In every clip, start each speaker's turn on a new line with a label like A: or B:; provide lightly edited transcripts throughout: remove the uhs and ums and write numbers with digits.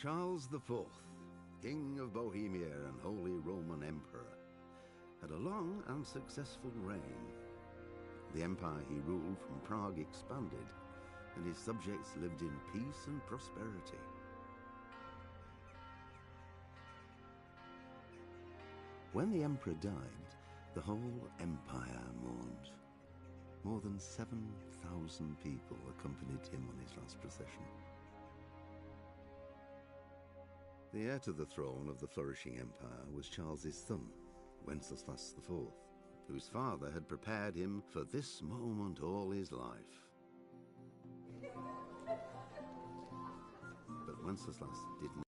A: Charles IV, King of Bohemia and Holy Roman Emperor, had a long and successful reign. The empire he ruled from Prague expanded, and his subjects lived in peace and prosperity. When the emperor died, the whole empire mourned. More than 7,000 people accompanied him on his last procession. The heir to the throne of the flourishing empire was Charles's son, Wenceslas IV, whose father had prepared him for this moment all his life. But Wenceslas did not.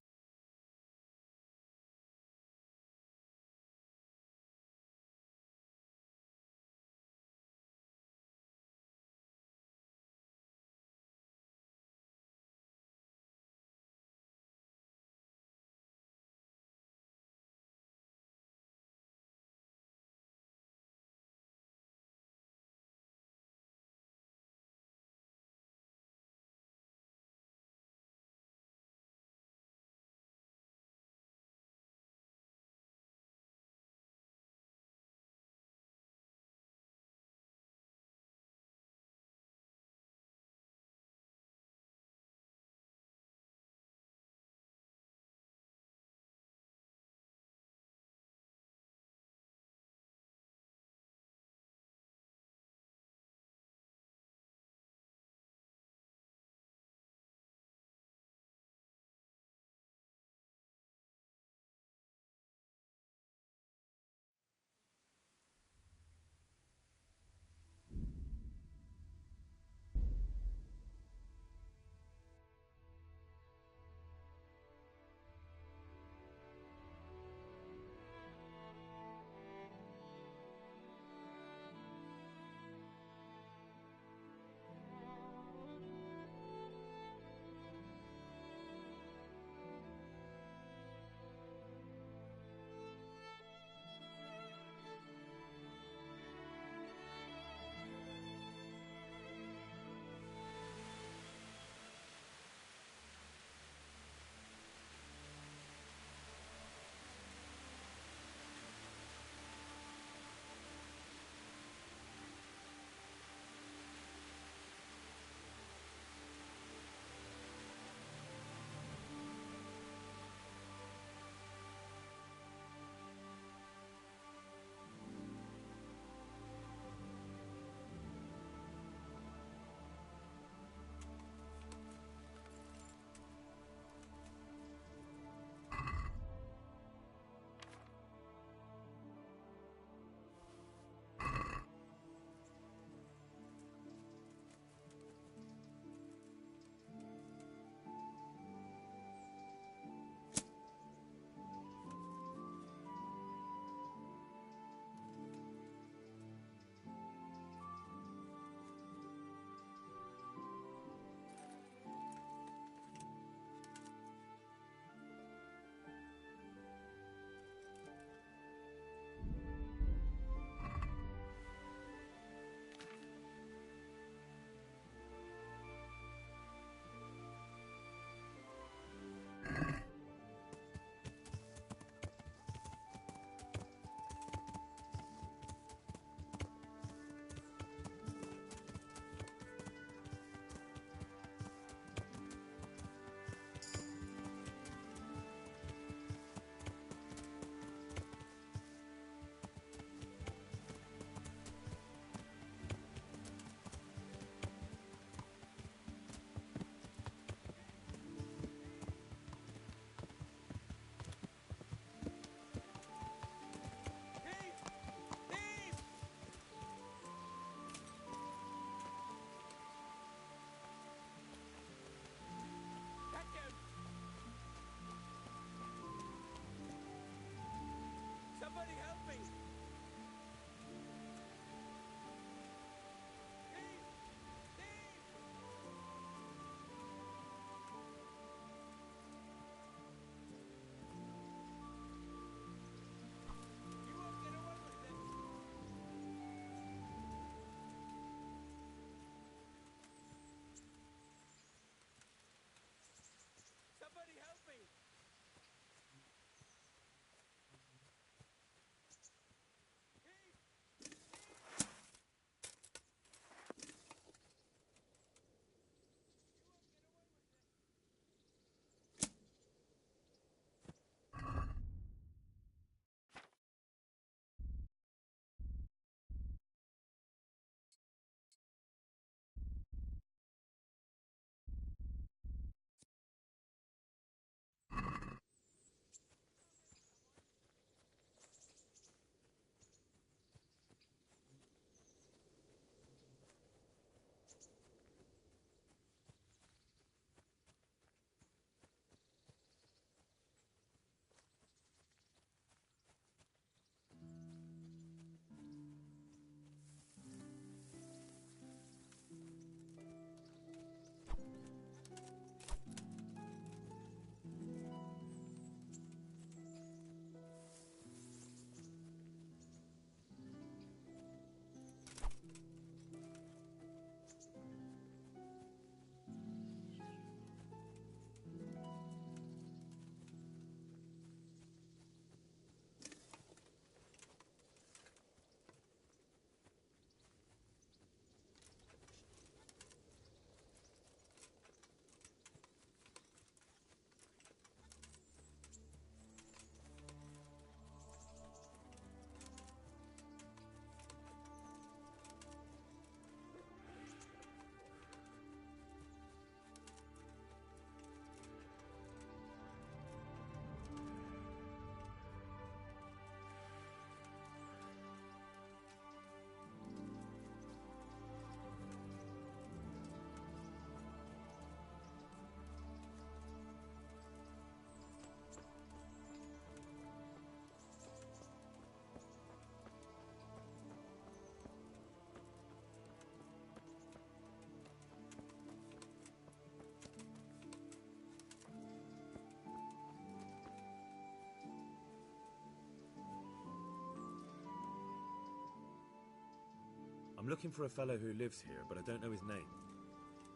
B: I'm looking for a fellow who lives here, but I don't know his name.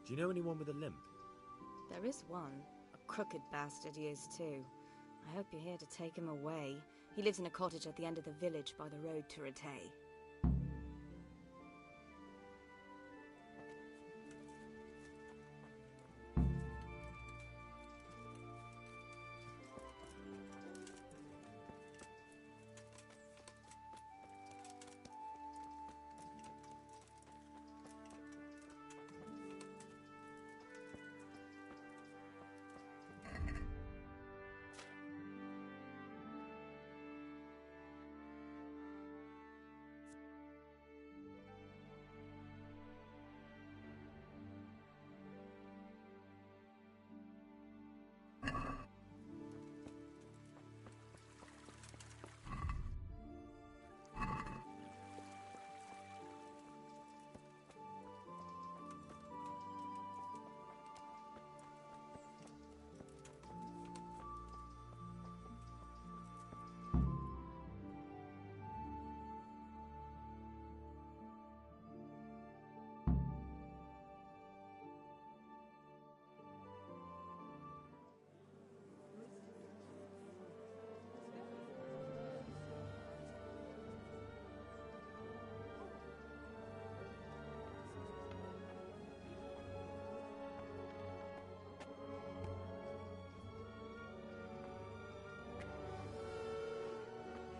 B: Do you know anyone with a limp?
C: There is one. A crooked bastard he is, too. I hope you're here to take him away. He lives in a cottage at the end of the village by the road to Rattay.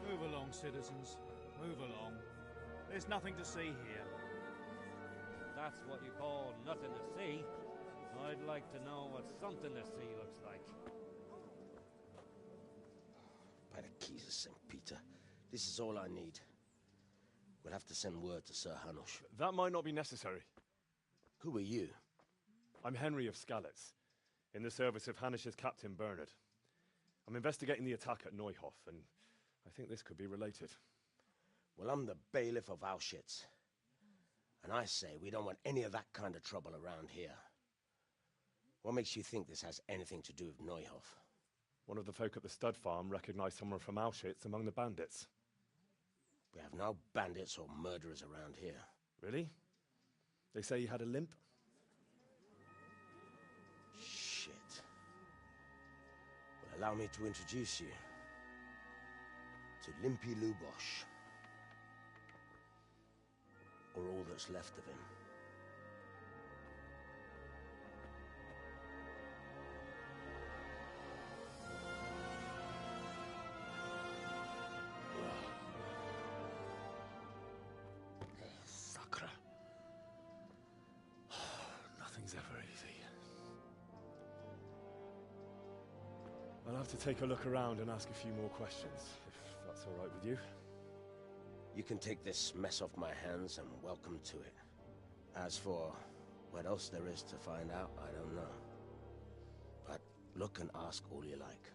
D: Move along, citizens. Move along. There's nothing to see here.
E: That's what you call nothing to see. I'd like to know what something to see looks like.
F: By the keys of St. Peter, this is all I need. We'll have to send word to Sir Hanush.
G: That might not be necessary.
F: Who are you?
G: I'm Henry of Skalitz, in the service of Hanush's Captain Bernard. I'm investigating the attack at Neuhof, and I think this could be related.
F: Well, I'm the bailiff of Auschwitz. And I say we don't want any of that kind of trouble around here. What makes you think this has anything to do with Neuhof?
G: One of the folk at the stud farm recognized someone from Auschwitz among the bandits.
F: We have no bandits or murderers around here.
G: Really? They say he had a limp?
F: Shit. Well, allow me to introduce you to Limpy Lubosh. Or all that's left of him.
G: Sacre. Nothing's ever easy. I'll have to take a look around and ask a few more questions, if that's all right with you.
F: You can take this mess off my hands and welcome to it. As for what else there is to find out, I don't know. But look and ask all you like.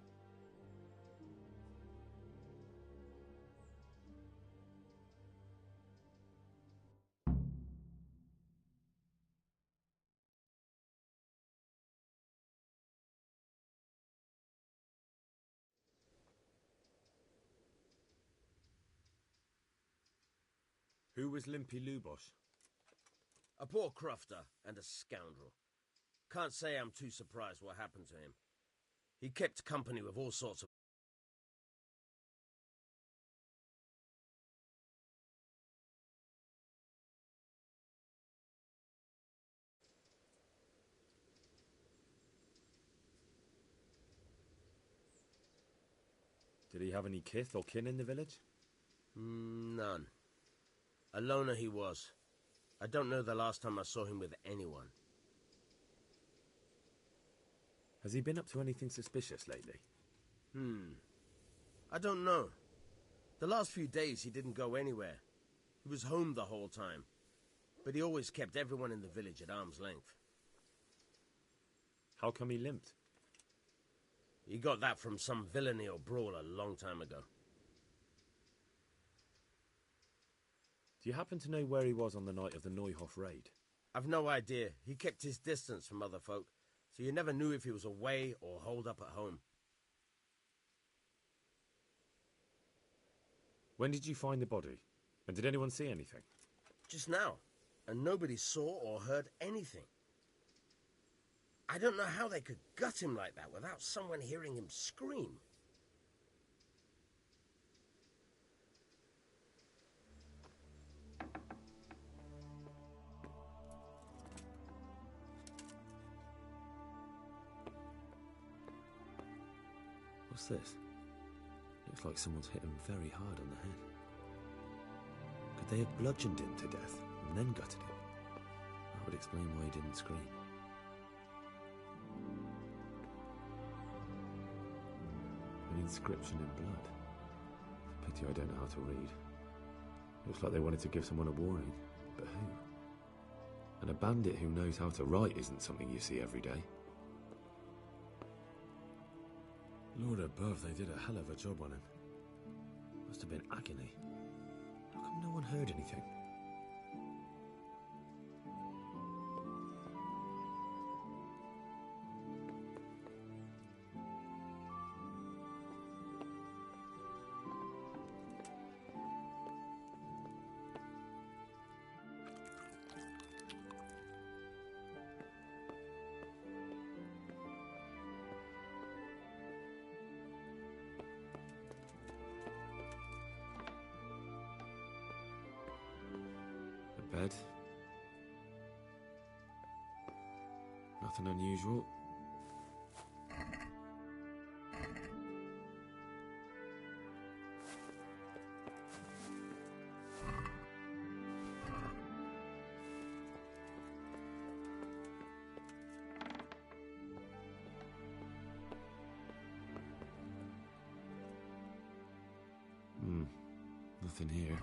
B: Who was Limpy Lubosh?
F: A poor crofter and a scoundrel. Can't say I'm too surprised what happened to him. He kept company with all sorts of...
B: Did he have any kith or kin in the village?
F: None. A loner he was. I don't know the last time I saw him with anyone.
B: Has he been up to anything suspicious lately?
F: I don't know. The last few days he didn't go anywhere. He was home the whole time. But he always kept everyone in the village at arm's length.
B: How come he limped?
F: He got that from some villainy or brawl a long time ago.
B: Do you happen to know where he was on the night of the Neuhof raid?
F: I've no idea. He kept his distance from other folk, so you never knew if he was away or holed up at home.
B: When did you find the body? And did anyone see anything?
F: just now, and nobody saw or heard anything. I don't know how they could gut him like that without someone hearing him scream.
B: What's this? Looks like someone's hit him very hard on the head. Could they have bludgeoned him to death and then gutted him? That would explain why he didn't scream. An inscription in blood. Pity I don't know how to read. Looks like they wanted to give someone a warning, but who? And a bandit who knows how to write isn't something you see every day. Lord above, they did a hell of a job on him. Must have been agony. How come no one heard anything? Bed. Nothing unusual. Nothing here.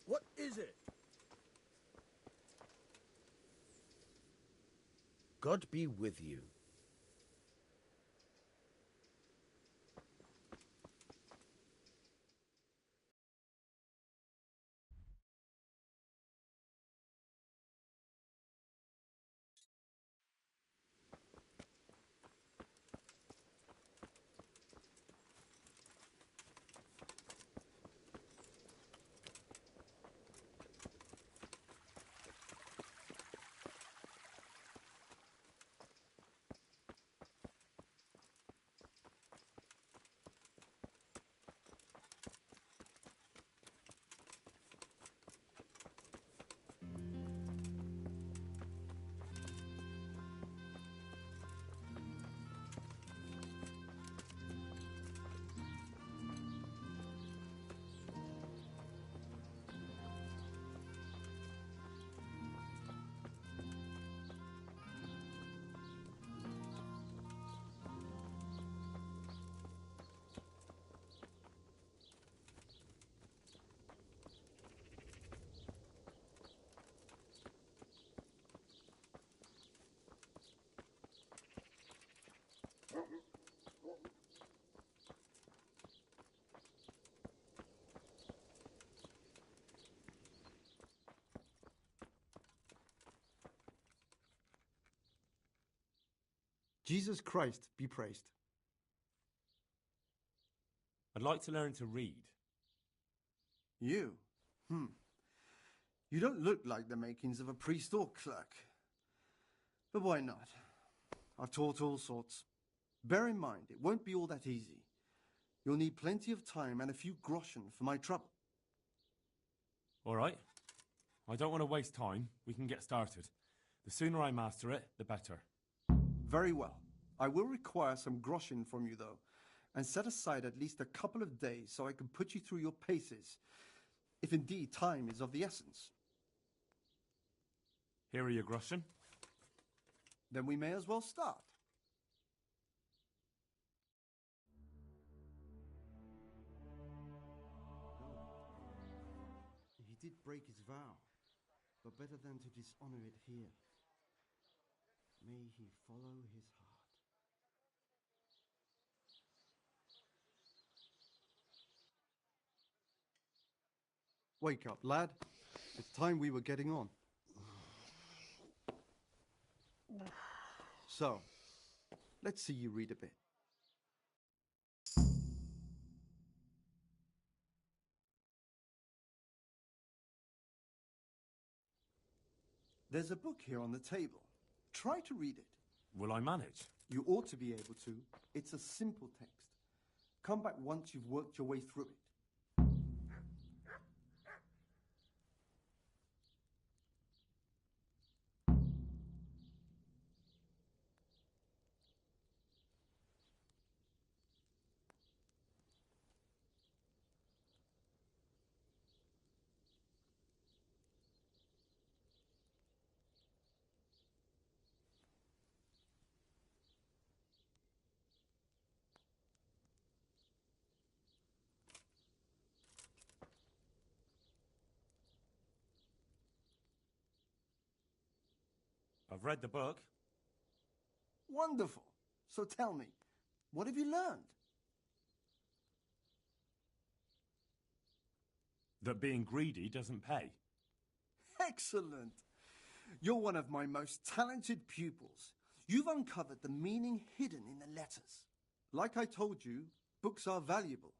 F: What is it? God be with you.
H: Jesus Christ be praised.
G: I'd like to learn to read.
H: You? You don't look like the makings of a priest or clerk. But why not? I've taught all sorts. Bear in mind, it won't be all that easy. You'll need plenty of time and a few groschen for my trouble.
B: All right. I don't want to waste time. We can get started. The sooner I master it, the better.
H: Very well. I will require some groschen from you, though, and set aside at least a couple of days so I can put you through your paces, if indeed time is of the essence.
B: Here are your groschen.
H: Then we may as well start.
I: He did break his vow, but better than to dishonor it here. May he follow his heart.
H: Wake up, lad. It's time we were getting on. So, let's see you read a bit. There's a book here on the table. Try to read it.
B: Will I manage?
H: You ought to be able to. It's a simple text. Come back once you've worked your way through it.
B: I've read the book.
H: Wonderful. So tell me, what have you learned?
B: That being greedy doesn't pay.
H: Excellent. You're one of my most talented pupils. You've uncovered the meaning hidden in the letters. Like I told you, books are valuable,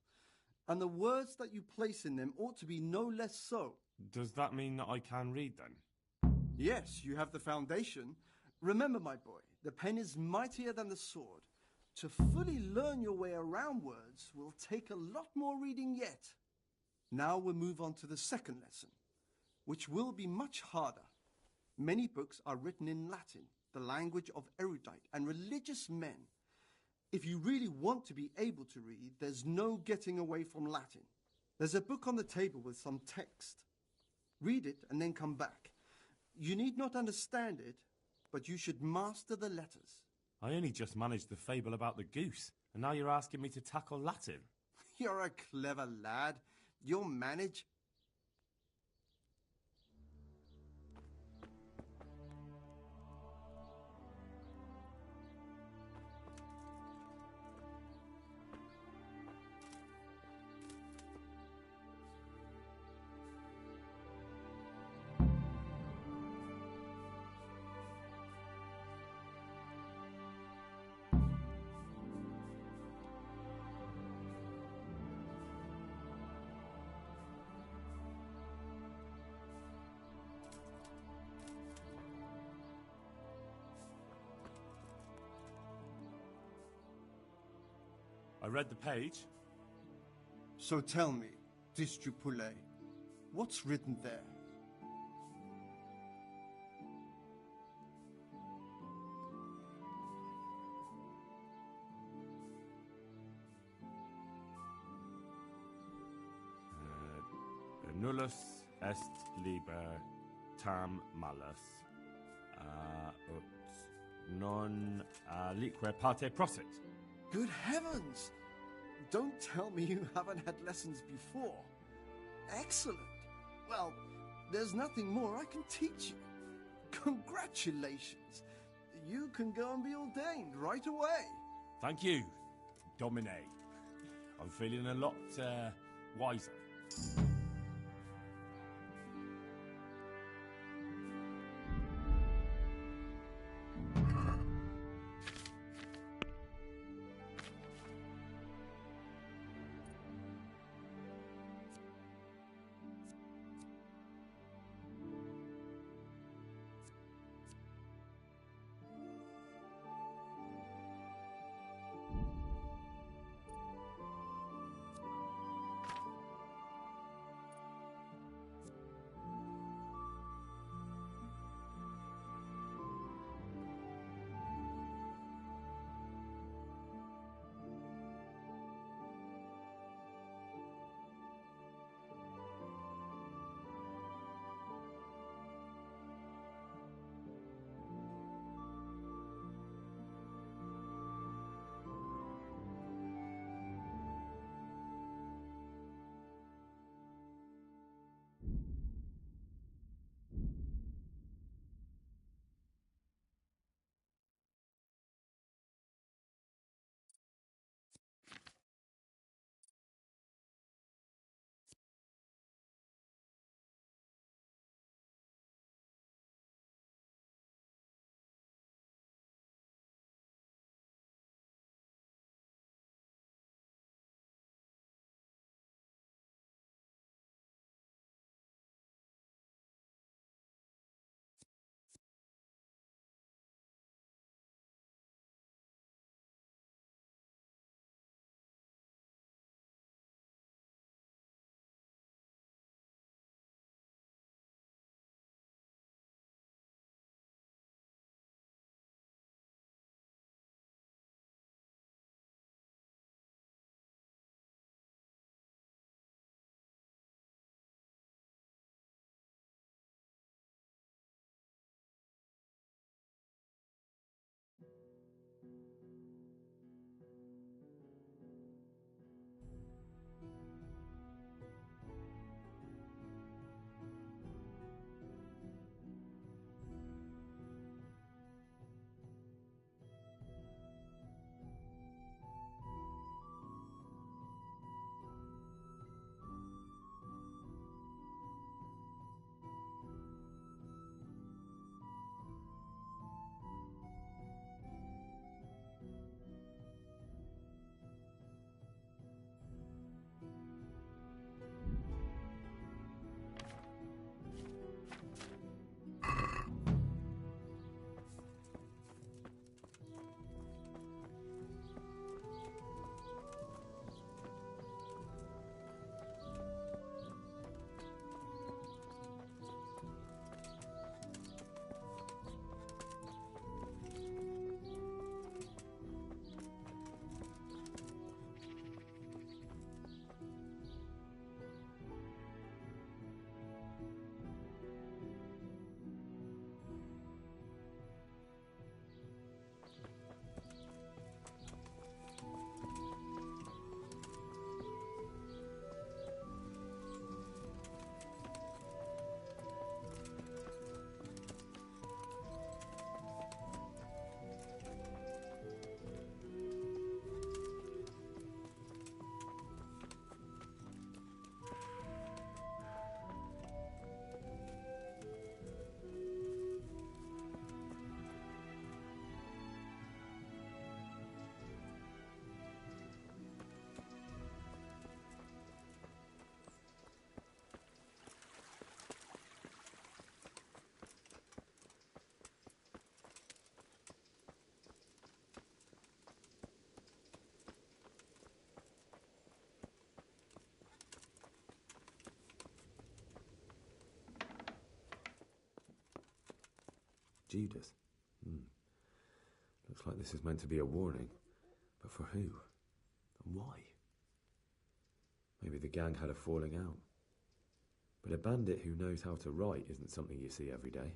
H: and the words that you place in them ought to be no less so.
B: Does that mean that I can read then?
H: Yes, you have the foundation. Remember, my boy, the pen is mightier than the sword. To fully learn your way around words will take a lot more reading yet. Now we'll move on to the second lesson, which will be much harder. Many books are written in Latin, the language of erudite and religious men. If you really want to be able to read, there's no getting away from Latin. There's a book on the table with some text. Read it and then come back. You need not understand it, but you should master the letters.
B: I only just managed the fable about the goose, and now you're asking me to tackle Latin.
H: You're a clever lad. You'll manage.
B: I read the page.
H: So tell me, Distrupule, what's written there?
B: Nullus est liber tam malus, ut non alique parte prosit.
H: Good heavens! Don't tell me you haven't had lessons before. Excellent. Well, there's nothing more I can teach you. Congratulations. You can go and be ordained right away.
B: Thank you, Domine. I'm feeling a lot wiser. Judas. Looks like this is meant to be a warning. But for who? And why? Maybe the gang had a falling out. But a bandit who knows how to write isn't something you see every day.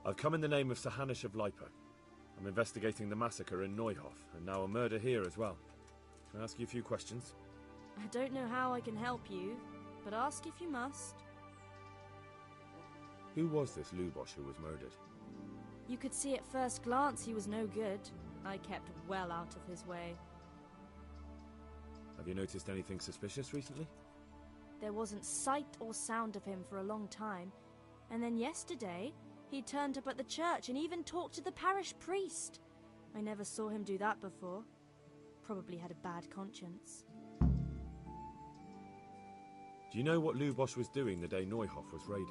G: I've come in the name of Sir Hanish of Lipa. I'm investigating the massacre in Neuhof, and now a murder here as well. Can I ask you a few questions?
J: I don't know how I can help you, but ask if you must.
G: Who was this Lubosh who was murdered?
J: You could see at first glance he was no good. I kept well out of his way.
G: Have you noticed anything suspicious recently?
J: There wasn't sight or sound of him for a long time, and then yesterday he turned up at the church and even talked to the parish priest. I never saw him do that before. Probably had a bad conscience.
G: Do you know what Lubosh was doing the day Neuhof was raided?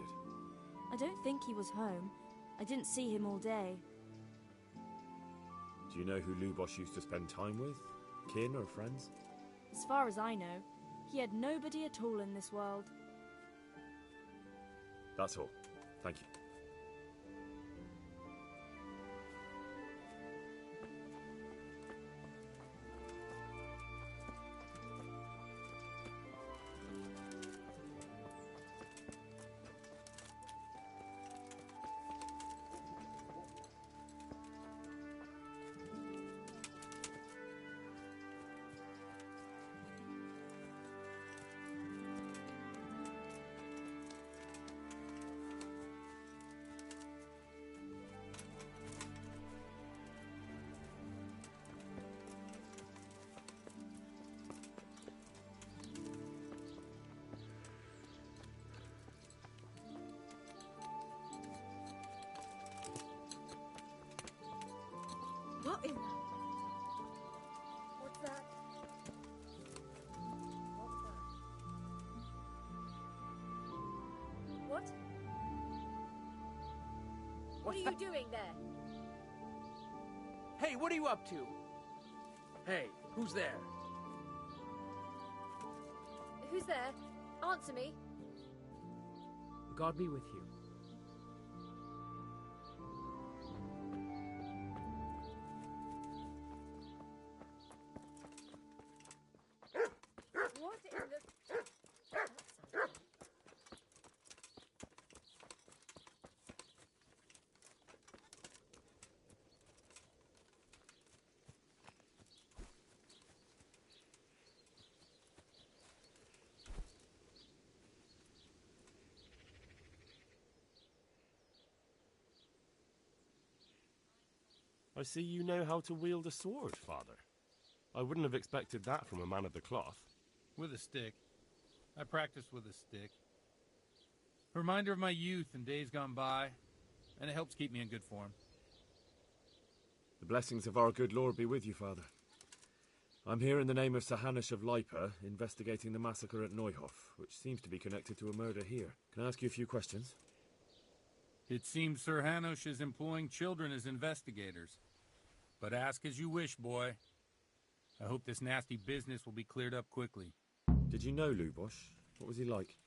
J: I don't think he was home. I didn't see him all day.
G: Do you know who Lubosh used to spend time with? Kin or friends?
J: As far as I know, he had nobody at all in this world.
G: That's all. Thank you.
C: What in the... What's that? What's that? What are you doing there?
K: Hey, what are you up to? Hey, who's there?
C: Who's there? Answer me.
K: God be with you.
C: What in the...
L: I see you know how to wield a sword, Father. I wouldn't have expected that from a man of the cloth.
M: With a stick. I practice with a stick. A reminder of my youth and days gone by, and it helps keep me in good form.
G: The blessings of our good Lord be with you, Father. I'm here in the name of Sir Hanish of Lipa, investigating the massacre at Neuhof, which seems to be connected to a murder here. Can I ask you a few questions?
M: It seems Sir Hanosh is employing children as investigators. But ask as you wish, boy. I hope this nasty business will be cleared up quickly.
G: Did you know Lubosh? What was he like?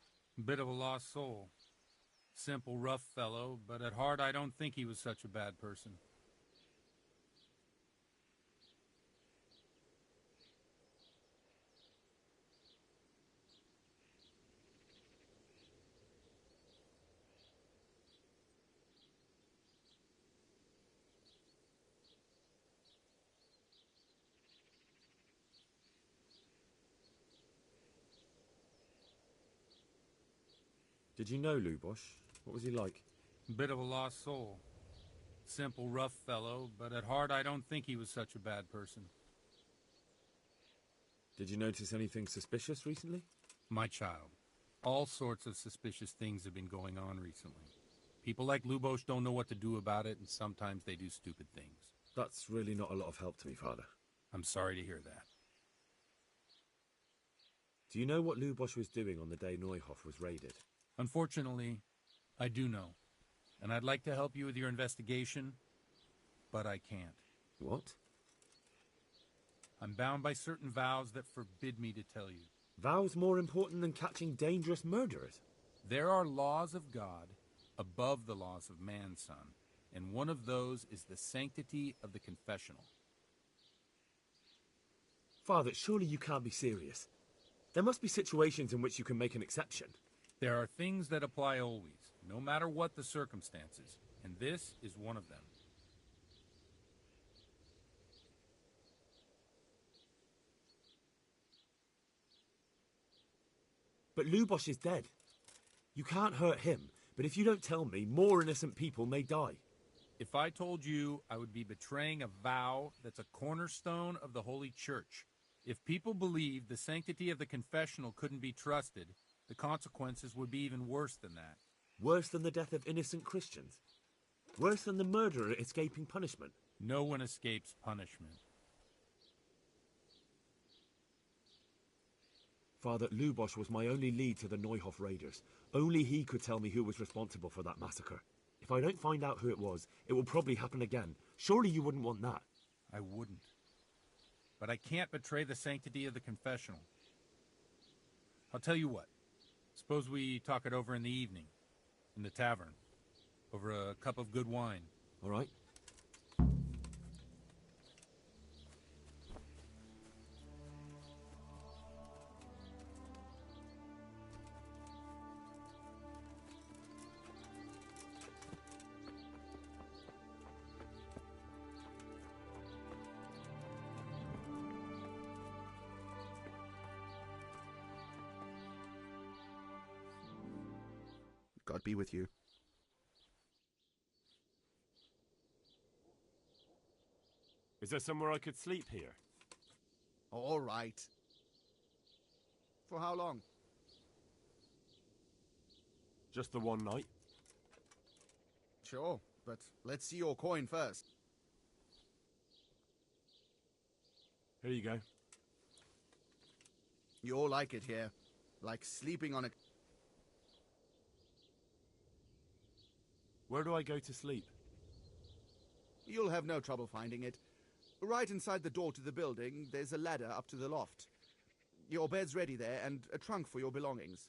M: Bit of a lost soul. Simple, rough fellow, but at heart I don't think he was such a bad person.
G: Did you know Lubosh? What was he like?
M: Bit of a lost soul. simple, rough fellow, but at heart I don't think he was such a bad person.
G: Did you notice anything suspicious recently?
M: My child, all sorts of suspicious things have been going on recently. People like Lubos don't know what to do about it, and sometimes they do stupid things.
G: That's really not a lot of help to me, Father.
M: I'm sorry to hear that.
G: Do you know what Lubos was doing on the day Neuhof was raided?
M: Unfortunately, I do know. And I'd like to help you with your investigation, but I can't.
G: What?
M: I'm bound by certain vows that forbid me to tell you.
G: Vows more important than catching dangerous murderers?
M: There are laws of God above the laws of man, son, and one of those is the sanctity of the confessional.
G: Father, surely you can't be serious. There must be situations in which you can make an exception.
M: There are things that apply always, no matter what the circumstances, and this is one of them.
G: But Lubos is dead. You can't hurt him, but if you don't tell me, more innocent people may die.
M: If I told you, I would be betraying a vow that's a cornerstone of the Holy Church. If people believed the sanctity of the confessional couldn't be trusted, the consequences would be even worse than that.
G: Worse than the death of innocent Christians? Worse than the murderer escaping punishment?
M: No one escapes punishment.
G: Father, Lubos was my only lead to the Neuhof raiders. Only he could tell me who was responsible for that massacre. If I don't find out who it was, it will probably happen again. Surely you wouldn't want that.
M: I wouldn't. But I can't betray the sanctity of the confessional. I'll tell you what. Suppose we talk it over in the evening, in the tavern, over a cup of good wine.
G: All right.
A: God be with you.
L: Is there somewhere I could sleep here?
N: All right. For how long?
L: Just the one night?
N: Sure, but let's see your coin first.
L: Here you go.
N: You'll like it here. Like sleeping on a...
L: Where do I go to sleep?
N: You'll have no trouble finding it. Right inside the door to the building, there's a ladder up to the loft. Your bed's ready there, and a trunk for your belongings.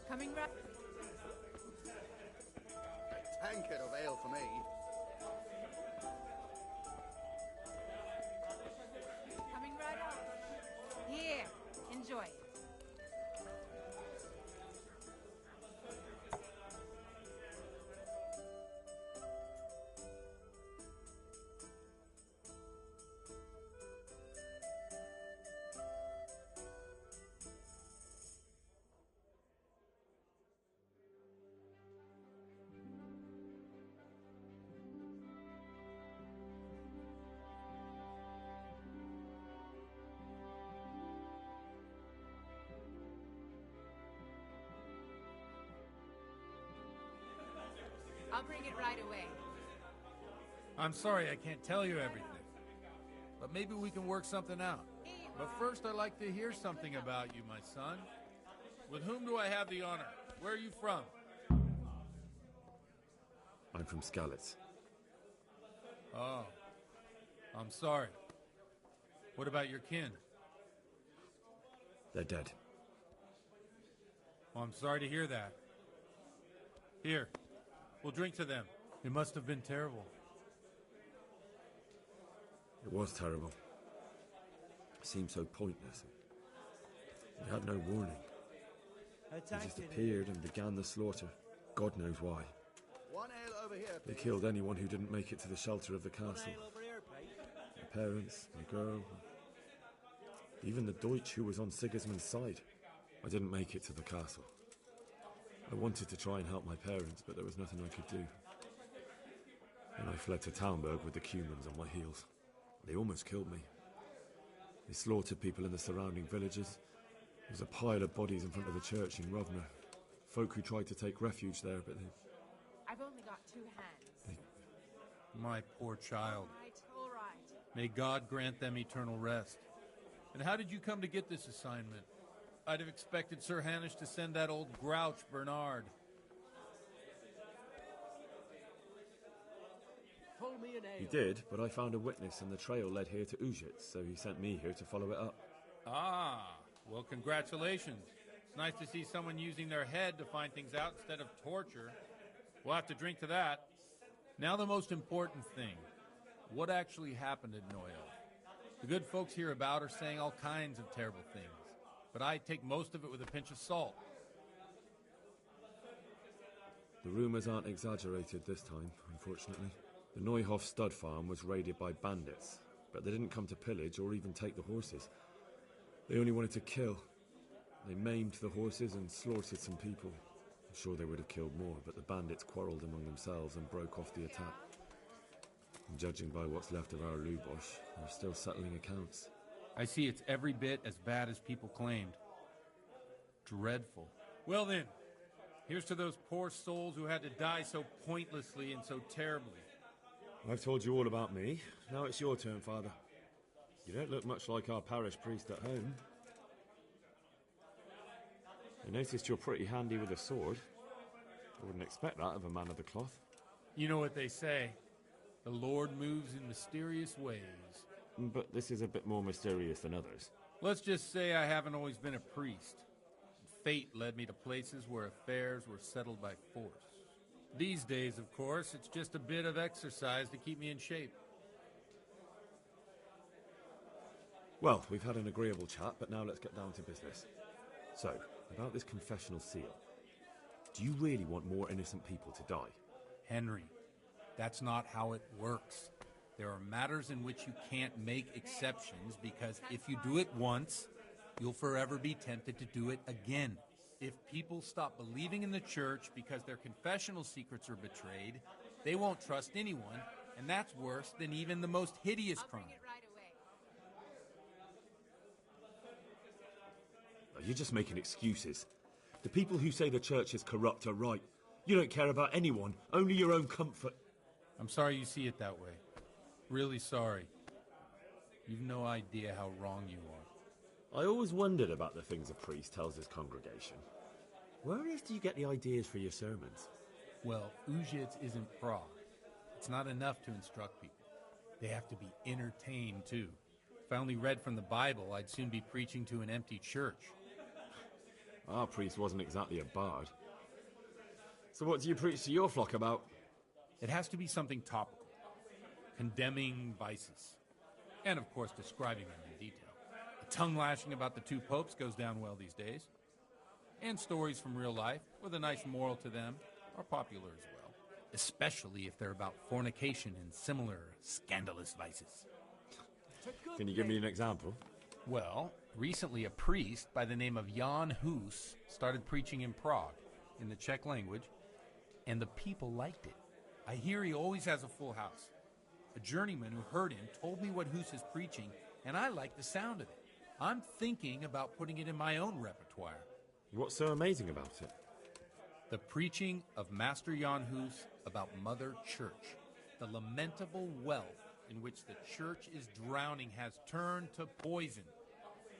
O: Coming right.
N: A tankard of ale for me.
O: Coming right up. Here, enjoy it. I'll bring it right away.
M: I'm sorry I can't tell you everything. But maybe we can work something out. But first I'd like to hear something about you, my son. With whom do I have the honor? Where are you from?
G: I'm from Skalitz.
M: Oh. I'm sorry. What about your kin?
G: They're dead.
M: Oh, I'm sorry to hear that. Here. We'll drink to them. It must have been terrible.
G: It was terrible. It seemed so pointless. We had no warning. They just appeared and began the slaughter. God knows why.
N: One ale over here,
G: They
N: please.
G: killed anyone who didn't make it to the shelter of the castle. My parents, my girl, even the Deutsch who was on Sigismund's side. I didn't make it to the castle. I wanted to try and help my parents, but there was nothing I could do. And I fled to Talmberg with the Cumans on my heels. They almost killed me. They slaughtered people in the surrounding villages. There was a pile of bodies in front of the church in Rovna. Folk who tried to take refuge there, but they...
O: I've only got 2 hands.
M: My poor child.
O: All right.
M: May God grant them eternal rest. And how did you come to get this assignment? I'd have expected Sir Hanish to send that old grouch, Bernard.
K: Pull me an ale.
G: He did, but I found a witness and the trail led here to Ujits, so he sent me here to follow it up.
M: Ah, well, congratulations. It's nice to see someone using their head to find things out instead of torture. We'll have to drink to that. Now the most important thing. What actually happened at Neuhof? The good folks hereabout are saying all kinds of terrible things, but I take most of it with a pinch of salt.
G: The rumours aren't exaggerated this time, unfortunately. The Neuhof stud farm was raided by bandits, but they didn't come to pillage or even take the horses. They only wanted to kill. They maimed the horses and slaughtered some people. I'm sure they would have killed more, but the bandits quarrelled among themselves and broke off the attack. And judging by what's left of our Lubosh, they're still settling accounts.
M: I see it's every bit as bad as people claimed. Dreadful. Well then, here's to those poor souls who had to die so pointlessly and so terribly.
G: I've told you all about me. Now it's your turn, Father. You don't look much like our parish priest at home. I noticed you're pretty handy with a sword. I wouldn't expect that of a man of the cloth.
M: You know what they say. The Lord moves in mysterious ways.
G: But this is a bit more mysterious than others.
M: Let's just say I haven't always been a priest. Fate led me to places where affairs were settled by force. These days, of course, it's just a bit of exercise to keep me in shape.
G: Well, we've had an agreeable chat, but now let's get down to business. So, about this confessional seal. Do you really want more innocent people to die?
M: Henry, that's not how it works. There are matters in which you can't make exceptions because if you do it once, you'll forever be tempted to do it again. If people stop believing in the church because their confessional secrets are betrayed, they won't trust anyone, and that's worse than even the most hideous crime.
G: You're just making excuses. The people who say the church is corrupt are right. You don't care about anyone, only your own comfort.
M: I'm sorry you see it that way. Really sorry. You've no idea how wrong you are.
G: I always wondered about the things a priest tells his congregation. Where on earth do you get the ideas for your sermons?
M: Well, Ujits isn't Prague. It's not enough to instruct people. They have to be entertained, too. If I only read from the Bible, I'd soon be preaching to an empty church.
G: Our priest wasn't exactly a bard. So what do you preach to your flock about?
M: It has to be something topical, condemning vices, and of course describing them in detail. The tongue lashing about the two popes goes down well these days, and stories from real life with a nice moral to them are popular as well, especially if they're about fornication and similar scandalous vices.
G: Can you give me an example?
M: Well, recently a priest by the name of Jan Hus started preaching in Prague in the Czech language, and the people liked it. I hear he always has a full house. A journeyman who heard him told me what Hus is preaching, and I like the sound of it. I'm thinking about putting it in my own repertoire.
G: What's so amazing about it?
M: The preaching of Master Jan Hus about Mother Church. The lamentable wealth in which the church is drowning has turned to poison,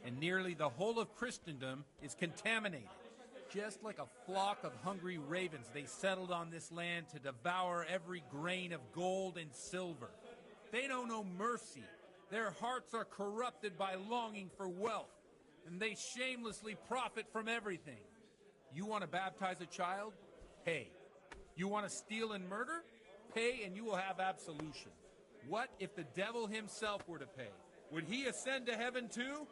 M: and nearly the whole of Christendom is contaminated. Just like a flock of hungry ravens, they settled on this land to devour every grain of gold and silver. They know no mercy. Their hearts are corrupted by longing for wealth, and they shamelessly profit from everything. You want to baptize a child? Pay. You want to steal and murder? Pay and you will have absolution. What if the devil himself were to pay? Would he ascend to heaven too?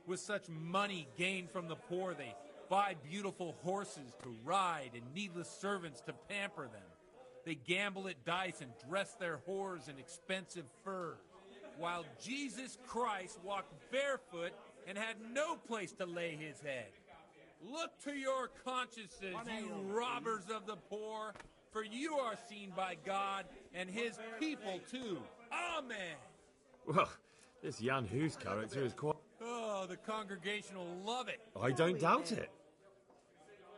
M: With such money gained from the poor, they buy beautiful horses to ride and needless servants to pamper them. They gamble at dice and dress their whores in expensive furs, while Jesus Christ walked barefoot and had no place to lay his head. Look to your consciences, you robbers of the poor, for you are seen by God and his people too. Amen.
G: Well, this Jan Hus character is quite...
M: Oh, the congregation will love it.
G: I don't doubt it.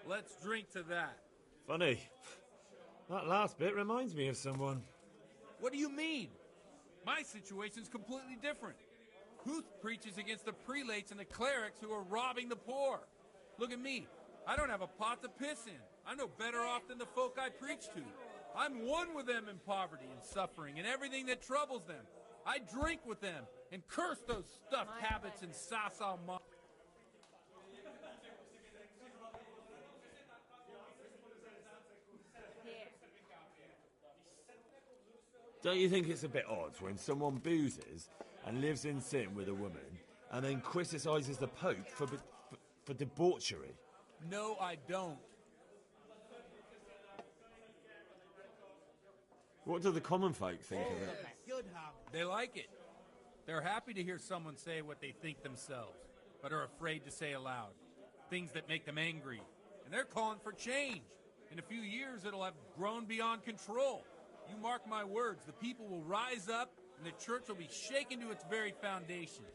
M: Let's drink to that.
G: Funny. That last bit reminds me of someone.
M: What do you mean? My situation's completely different. Huth preaches against the prelates and the clerics who are robbing the poor. Look at me. I don't have a pot to piss in. I'm no better off than the folk I preach to. I'm one with them in poverty and suffering and everything that troubles them. I drink with them and curse those stuffed habits and sasal minds.
G: Don't you think it's a bit odd when someone boozes and lives in sin with a woman and then criticises the Pope for debauchery?
M: No, I don't.
G: What do the common folk think of it?
M: They like it. They're happy to hear someone say what they think themselves, but are afraid to say aloud. Things that make them angry. And they're calling for change. In a few years, it'll have grown beyond control. You mark my words, the people will rise up, and the church will be shaken to its very foundations.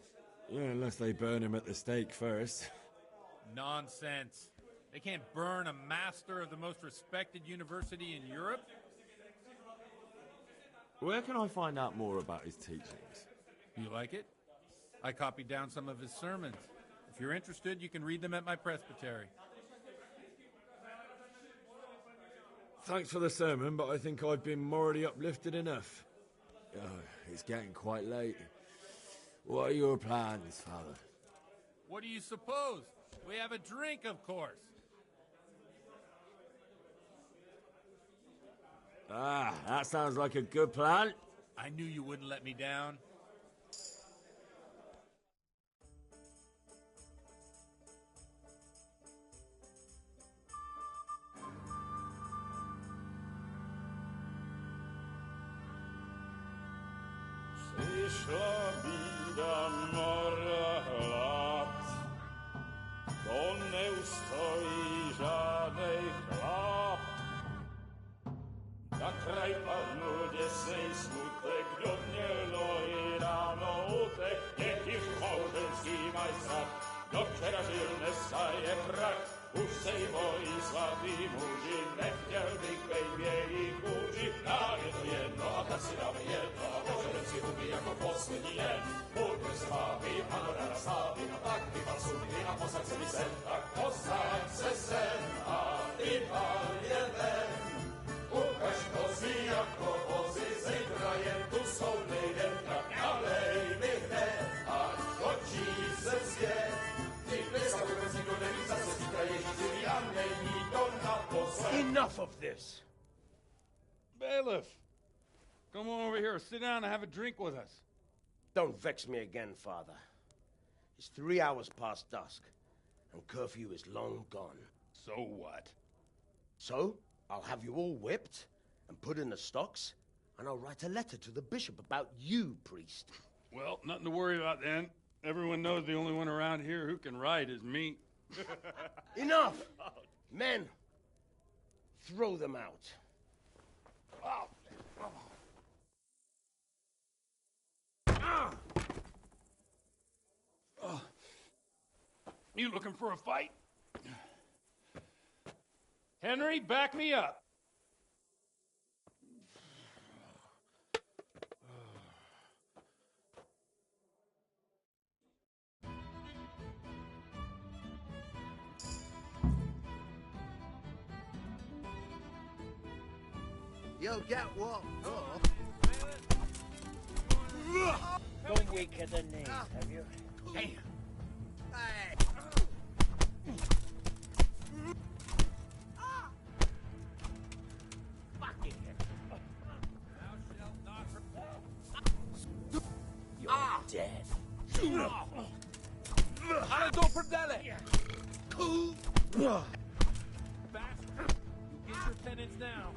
G: Yeah, unless they burn him at the stake first.
M: Nonsense. They can't burn a master of the most respected university in Europe.
G: Where can I find out more about his teachings?
M: You like it? I copied down some of his sermons. If you're interested, you can read them at my presbytery.
G: Thanks for the sermon, but I think I've been morally uplifted enough. Oh, it's getting quite late. What are your plans, Father?
M: What do you suppose? We have a drink, of course.
G: Ah, that sounds like a good plan.
M: I knew you wouldn't let me down.
P: Przyszła bida mora lat, to nie ustoi żadnej chlap. Na kraj padł dziesięć smutek, godnielo i rano utek, niech ich małżeński majstrat, do przerażylne staje krak. Už sej bojí svatý muži, nechtěl bych bejbě jich kůži. Nám je to jedno a tak si dáme jedno a požerem si huby jako poslední den. Buďme se vámi, ano rada slávy, no tak vypal sudy a posaď se mi sem. Tak posaď se sem a vypal je ven. Ukaž kozy jako vozy, zítra jen tu jsou lidem, tak nalej mi hned, ať točí se svět. Ty dneska vůbec nikdo neví, zase zítra je
F: Enough of this!
Q: Bailiff, come on over here, sit down and have a drink with us.
F: Don't vex me again, Father. It's 3 hours past dusk, and curfew is long gone.
Q: So what?
F: So, I'll have you all whipped and put in the stocks, and I'll write a letter to the bishop about you, priest.
Q: Well, nothing to worry about then. Everyone knows the only one around here who can ride is me.
F: Enough! Men, throw them out.
Q: You looking for a fight? Henry, back me up.
H: You'll get what?
F: Don't weak at the knees, have you?
H: Damn. Hey.
F: Fucking You're dead.
K: Alla perdele! Bastard! You get your penance now.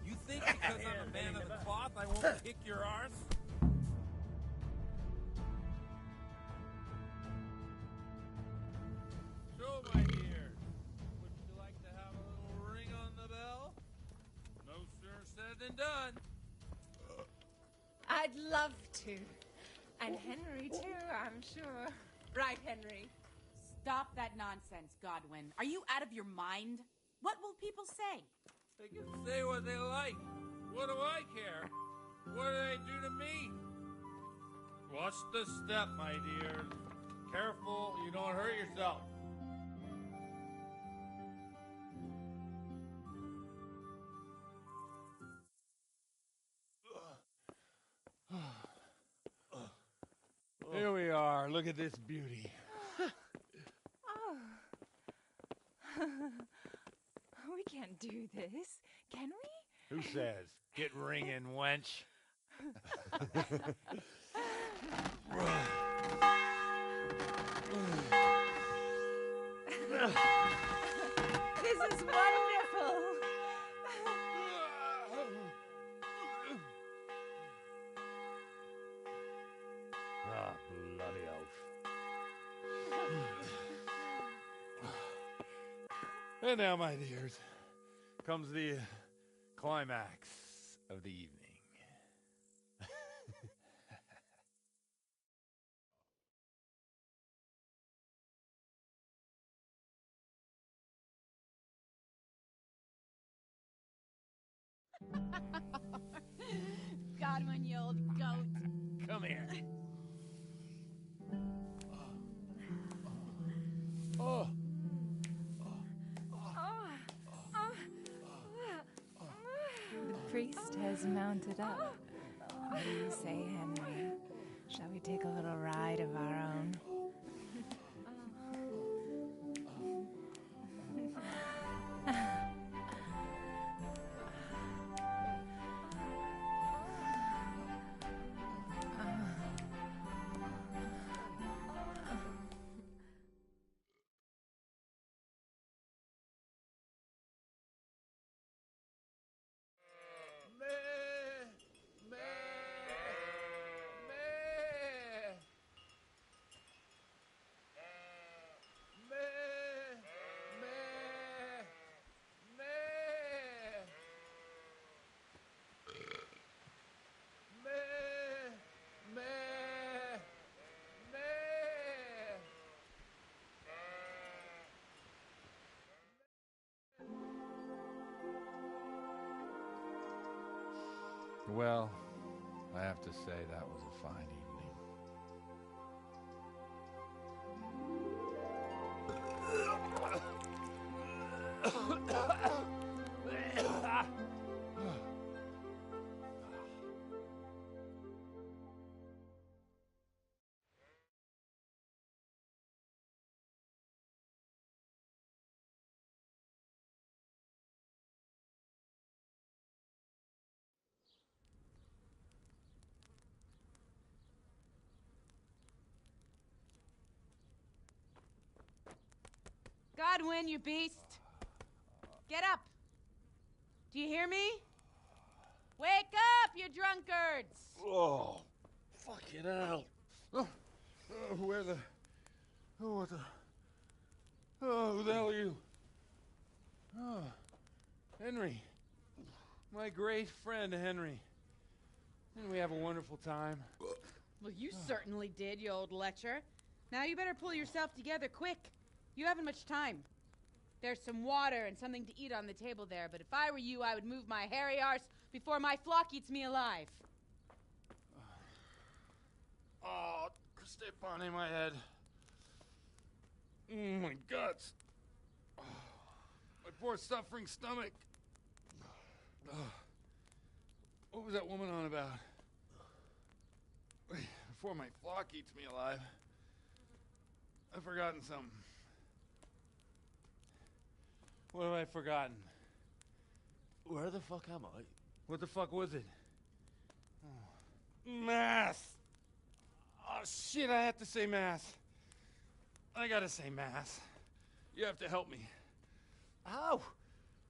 K: You think because I'm a man of the cloth I won't kick your arse? So, my dear, would you like to have a little ring on the bell? No sooner said than done.
O: I'd love to. And Henry, too, I'm sure.
R: Right, Henry. Stop that nonsense, Godwin. Are you out of your mind? What will people say?
K: They can say what they like. What do I care? What do they do to me? Watch the step, my dear. Careful, you don't hurt yourself.
Q: Here we are. Look at this beauty.
O: We can't do this, can we?
Q: Who says? Get ringing, wench.
O: This is wonderful.
Q: Ah, bloody oath. And now, my dears, comes the climax of the evening.
R: Godwin, you old goat.
Q: Come here. Oh.
O: The priest has mounted up. What do you say, Henry? Shall we take a little ride of our own?
Q: Well, I have to say that was a fine evening.
R: Godwin, you beast! Get up! Do you hear me? Wake up, you drunkards!
Q: Oh, fucking hell. Where the... Oh, what the... Oh, who the hell are you? Oh, Henry. My great friend, Henry. Didn't we have a wonderful time?
R: Well, you certainly did, you old lecher. Now you better pull yourself together quick. You haven't much time. There's some water and something to eat on the table there, but if I were you, I would move my hairy arse before my flock eats me alive.
Q: Oh, step on in my head. My guts. Oh, my poor suffering stomach. Oh, what was that woman on about? Wait, before my flock eats me alive. I've forgotten something. What have I forgotten?
G: Where the fuck am I?
Q: What the fuck was it? Oh. Mass! Oh shit, I have to say mass. I gotta say mass. You have to help me.
G: How?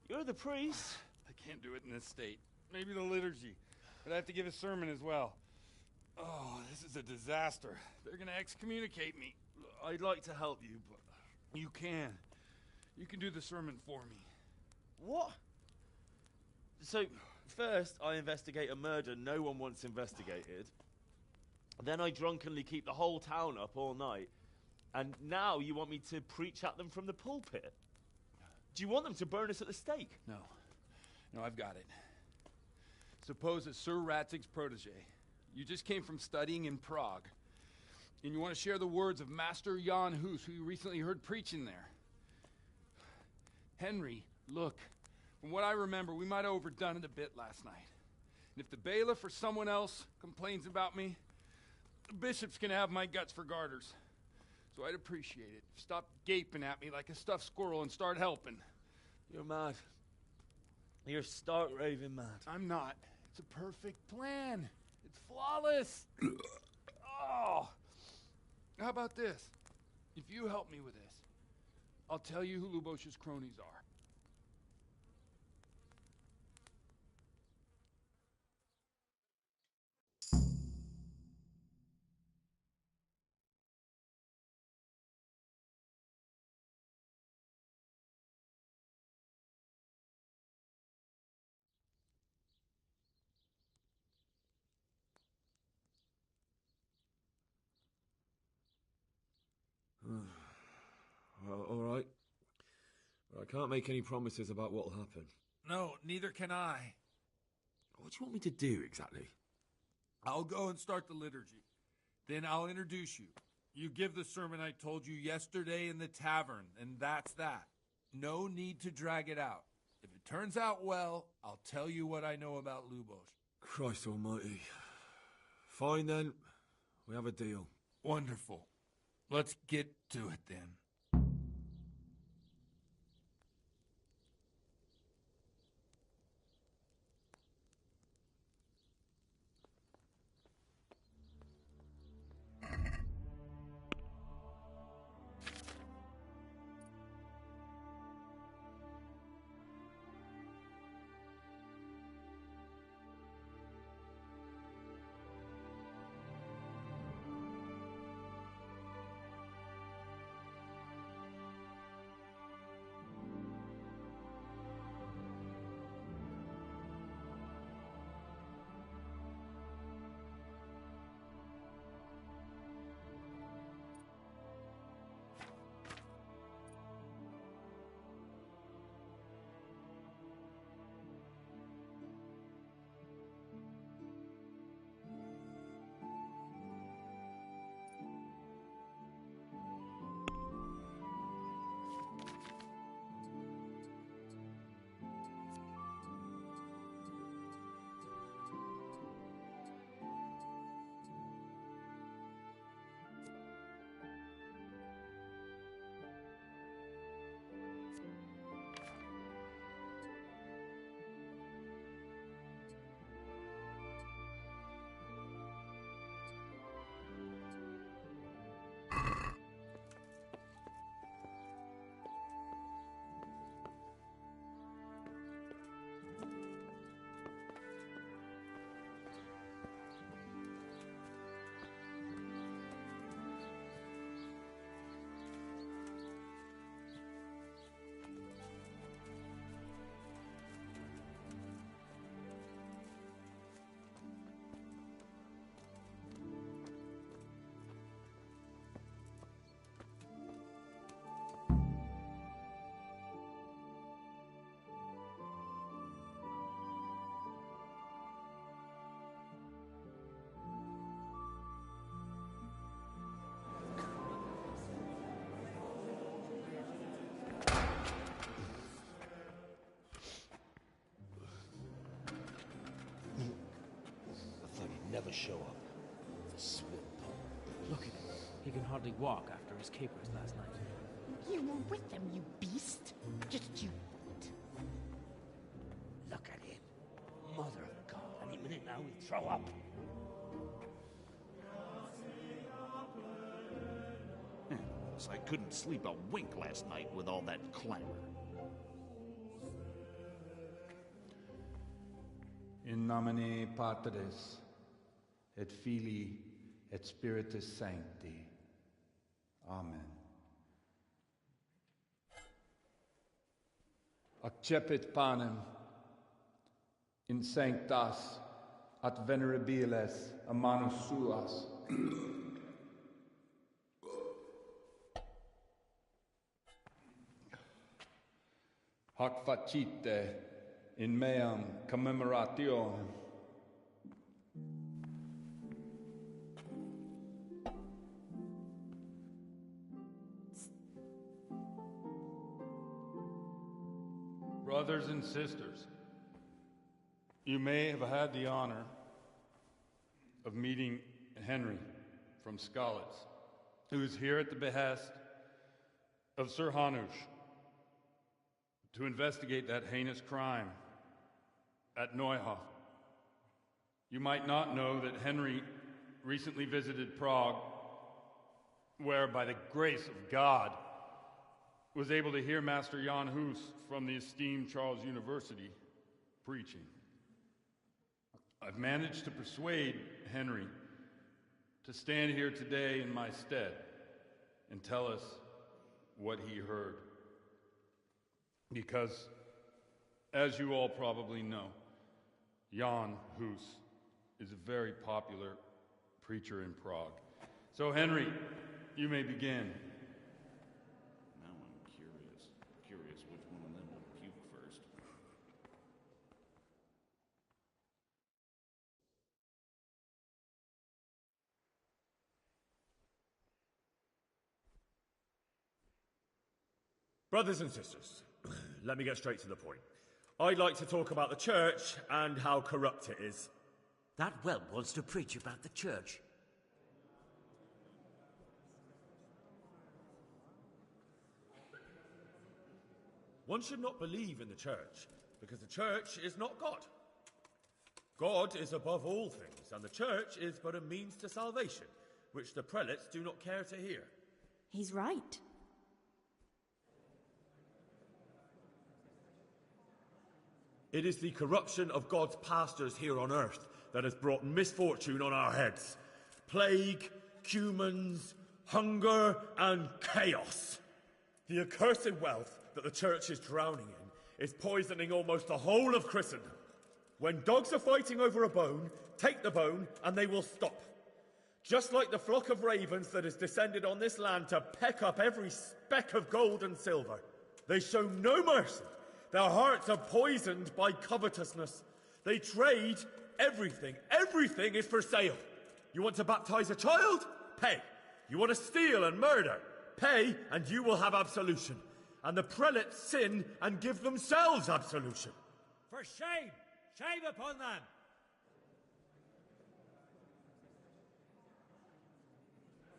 G: You're the priest.
Q: I can't do it in this state. Maybe the liturgy. But I have to give a sermon as well. Oh, this is a disaster. They're gonna excommunicate me.
G: I'd like to help you, but...
Q: You can. You can do the sermon for me.
G: What? So, first I investigate a murder no one wants investigated. Then I drunkenly keep the whole town up all night. And now you want me to preach at them from the pulpit? Do you want them to burn us at the stake?
Q: No. No, I've got it. Suppose that Sir Ratzig's protege. You just came from studying in Prague. And you want to share the words of Master Jan Hus, who you recently heard preaching there. Henry, look. From what I remember, we might have overdone it a bit last night. And if the bailiff or someone else complains about me, the bishop's gonna have my guts for garters. So I'd appreciate it. Stop gaping at me like a stuffed squirrel and start helping.
G: You're mad. You're stark raving mad.
Q: I'm not. It's a perfect plan. It's flawless. Oh. How about this? If you help me with this, I'll tell you who Lubosh's cronies are.
G: Well, all right. But I can't make any promises about what'll happen.
M: No, neither can I.
G: What do you want me to do exactly?
M: I'll go and start the liturgy. Then I'll introduce you. You give the sermon I told you yesterday in the tavern, and that's that. No need to drag it out. If it turns out well, I'll tell you what I know about Lubosh.
G: Christ almighty. Fine then. We have a deal.
M: Wonderful. Let's get to it then.
F: never show up. The swift pole.
S: Look at him. He can hardly walk after his capers last night.
R: You were with them, you beast. Just you wait.
E: Look at him. Mother of God, any minute now he'll throw up.
T: I couldn't sleep a wink last night with all that clamor.
U: In nomine Patris, et Filii, et Spiritus Sancti. Amen. Accepit panem in sanctas at venerabiles a manus suas. Hac facite in meam commemorationem. Brothers and sisters, you may have had the honor of meeting Henry from Skalitz, who is here at the behest of Sir Hanush to investigate that heinous crime at Neuhof. You might not know that Henry recently visited Prague, where, by the grace of God, was able to hear Master Jan Hus from the esteemed Charles University preaching. I've managed to persuade Henry to stand here today in my stead and tell us what he heard. Because, as you all probably know, Jan Hus is a very popular preacher in Prague. So, Henry, you may begin.
T: Now I'm curious which one of them will puke first.
G: Brothers and sisters, let me get straight to the point. I'd like to talk about the church and how corrupt it is.
E: That whelp wants to preach about the church.
G: One should not believe in the church, because the church is not God. God is above all things, and the church is but a means to salvation, which the prelates do not care to hear.
J: He's right.
G: It is the corruption of God's pastors here on earth that has brought misfortune on our heads. Plague, humans, hunger, and chaos. The accursed wealth that the church is drowning in is poisoning almost the whole of Christendom. When dogs are fighting over a bone, take the bone and they will stop. Just like the flock of ravens that has descended on this land to peck up every speck of gold and silver. They show no mercy. Their hearts are poisoned by covetousness. They trade everything. Everything is for sale. You want to baptize a child? Pay. You want to steal and murder? Pay, and you will have absolution. And the prelates sin and give themselves absolution.
E: For shame! Shame upon them!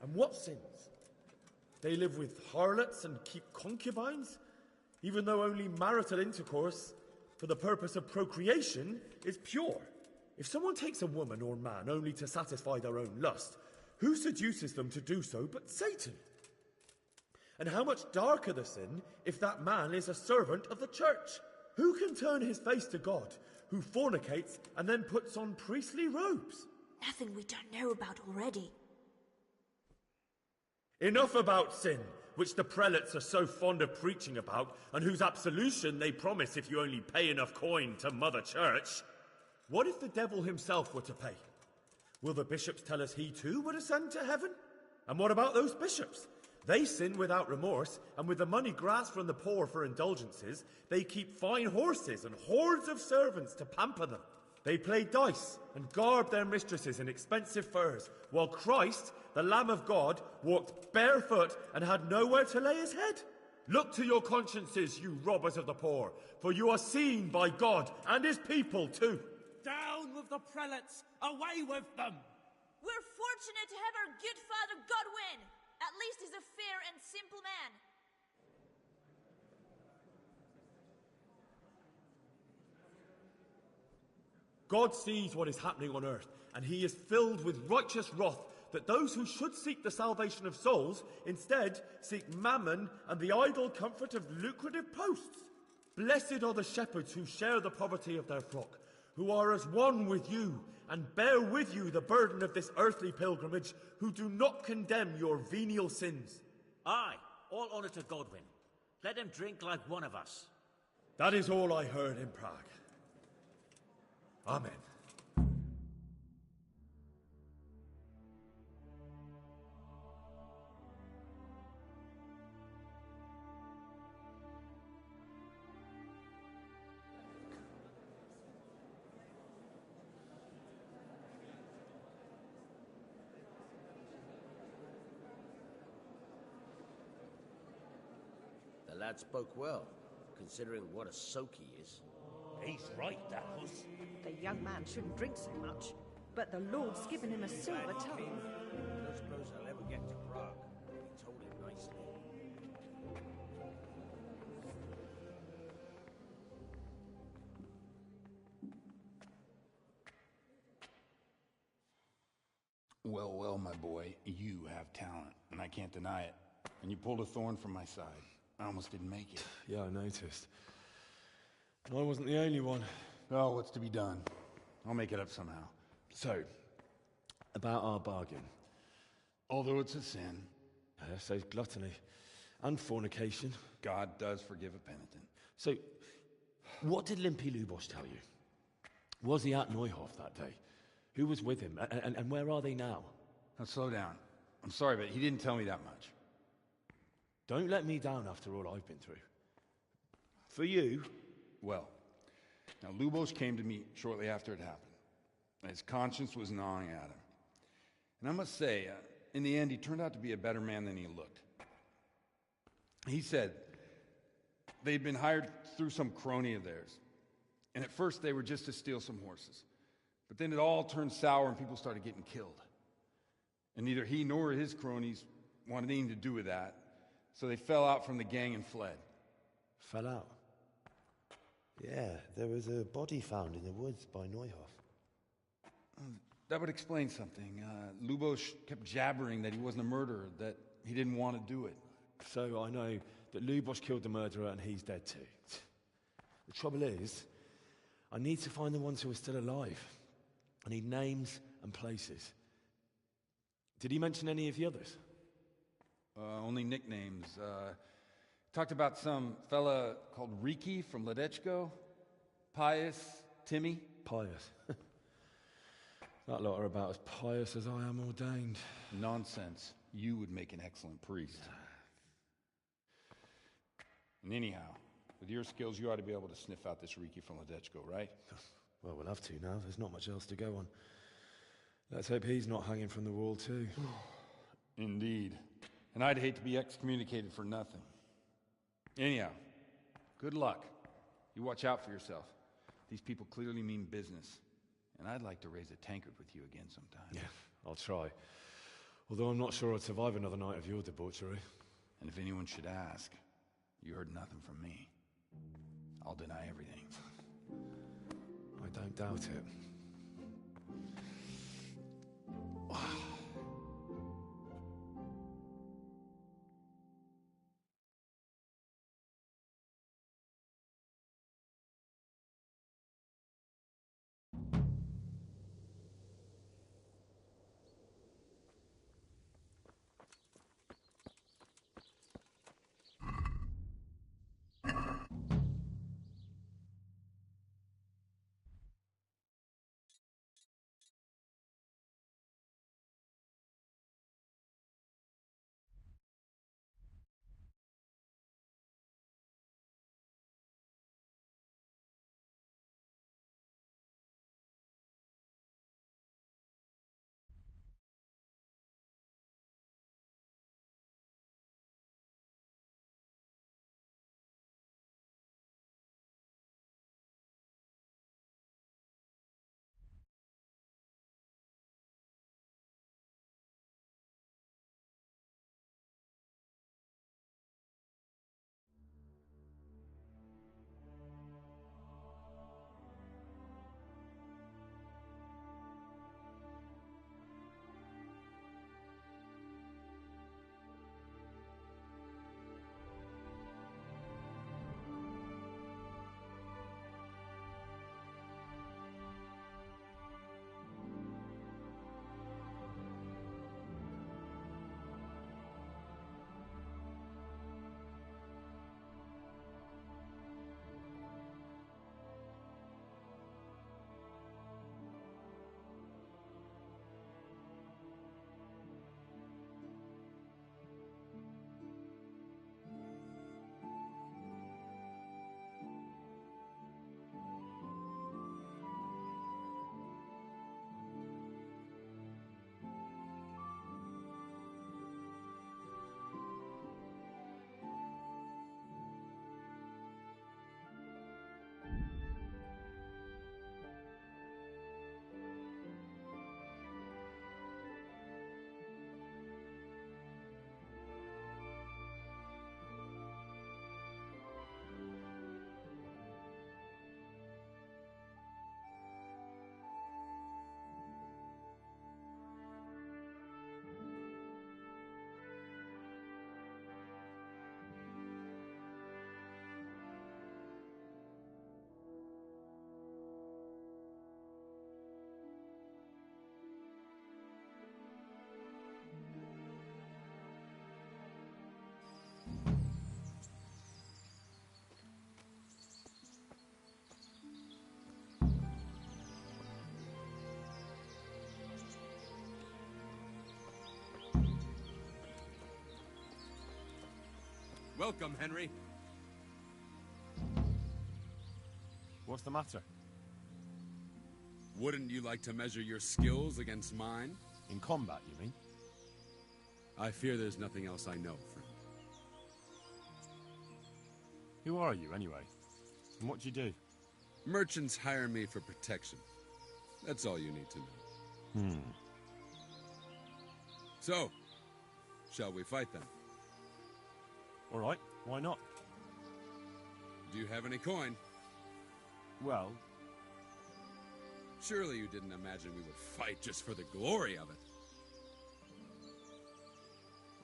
G: And what sins? They live with harlots and keep concubines? Even though only marital intercourse for the purpose of procreation is pure. If someone takes a woman or man only to satisfy their own lust, who seduces them to do so but Satan? And how much darker the sin if that man is a servant of the church? Who can turn his face to God, who fornicates and then puts on priestly robes?
J: Nothing we don't know about already.
G: Enough about sin, which the prelates are so fond of preaching about, and whose absolution they promise if you only pay enough coin to Mother Church. What if the devil himself were to pay? Will the bishops tell us he too would ascend to heaven? And what about those bishops? They sin without remorse, and with the money grasped from the poor for indulgences, they keep fine horses and hordes of servants to pamper them. They play dice and garb their mistresses in expensive furs, while Christ, the Lamb of God, walked barefoot and had nowhere to lay his head. Look to your consciences, you robbers of the poor, for you are seen by God and his people too.
E: Down with
S: the prelates! Away with them!
D: We're fortunate to have our good father Godwin! At least he's a fair and simple man.
G: God sees what is happening on earth, and he is filled with righteous wrath that those who should seek the salvation of souls instead seek mammon and the idle comfort of lucrative posts. Blessed are the shepherds who share the poverty of their flock, who are as one with you and bear with you the burden of this earthly pilgrimage, who do not condemn your venial sins.
S: Aye, all honour to Godwin. Let him drink like one of us.
G: That is all I heard in Prague. Amen.
F: The lad spoke well, considering what a soak he is.
E: He's right, that was.
V: The young man shouldn't drink so much, but the Lord's given him a silver tongue.
F: No suppose I'll ever get to Prague. He told him nicely.
U: Well, well, my boy, you have talent, and I can't deny it. And you pulled a thorn from my side. I almost didn't make it.
G: Yeah, I noticed. I wasn't the only one.
U: Oh, what's to be done? I'll make it up somehow.
G: So, about our bargain.
U: Although it's a sin.
G: So gluttony and fornication.
U: God does forgive a penitent.
G: So, what did Limpy Lubos tell you? Was he at Neuhof that day? Who was with him? And where are they now?
U: Now, slow down. I'm sorry, but he didn't tell me that much.
G: Don't let me down after all I've been through. For you...
U: Well, now Lubos came to me shortly after it happened. His conscience was gnawing at him. And I must say, in the end, he turned out to be a better man than he looked. He said they'd been hired through some crony of theirs. And at first they were just to steal some horses. But then it all turned sour and people started getting killed. And neither he nor his cronies wanted anything to do with that. So they fell out from the gang and fled.
B: Fell out? Yeah, there was a body found in the woods by Neuhof.
U: That would explain something. Lubos kept jabbering that he wasn't a murderer, that he didn't want to do it.
G: So I know that Lubos killed the murderer and he's dead too. The trouble is, I need to find the ones who are still alive. I need names and places. Did he mention any of the others?
U: Only nicknames. Talked about some fella called Riki from Ledechko, Pius, Timmy.
G: Pius. That lot are about as pious as I am ordained.
U: Nonsense. You would make an excellent priest. And anyhow, with your skills, you ought to be able to sniff out this Riki from Ledechko, right?
G: Well, we'll have to now. There's not much else to go on. Let's hope he's not hanging from the wall too.
U: Indeed. And I'd hate to be excommunicated for nothing. Anyhow, good luck. You watch out for yourself. These people clearly mean business. And I'd like to raise a tankard with you again sometime.
G: Yeah, I'll try. Although I'm not sure I'd survive another night of your debauchery.
U: And if anyone should ask, you heard nothing from me. I'll deny everything.
G: I don't doubt it.
C: Welcome, Henry.
L: What's the matter?
C: Wouldn't you like to measure your skills against mine?
L: In combat, you mean?
C: I fear there's nothing else I know, friend.
L: Who are you, anyway? And what do you do?
C: Merchants hire me for protection. That's all you need to know. So, shall we fight then?
L: All right, why not?
C: Do you have any coin?
L: Well...
C: Surely you didn't imagine we would fight just for the glory of it.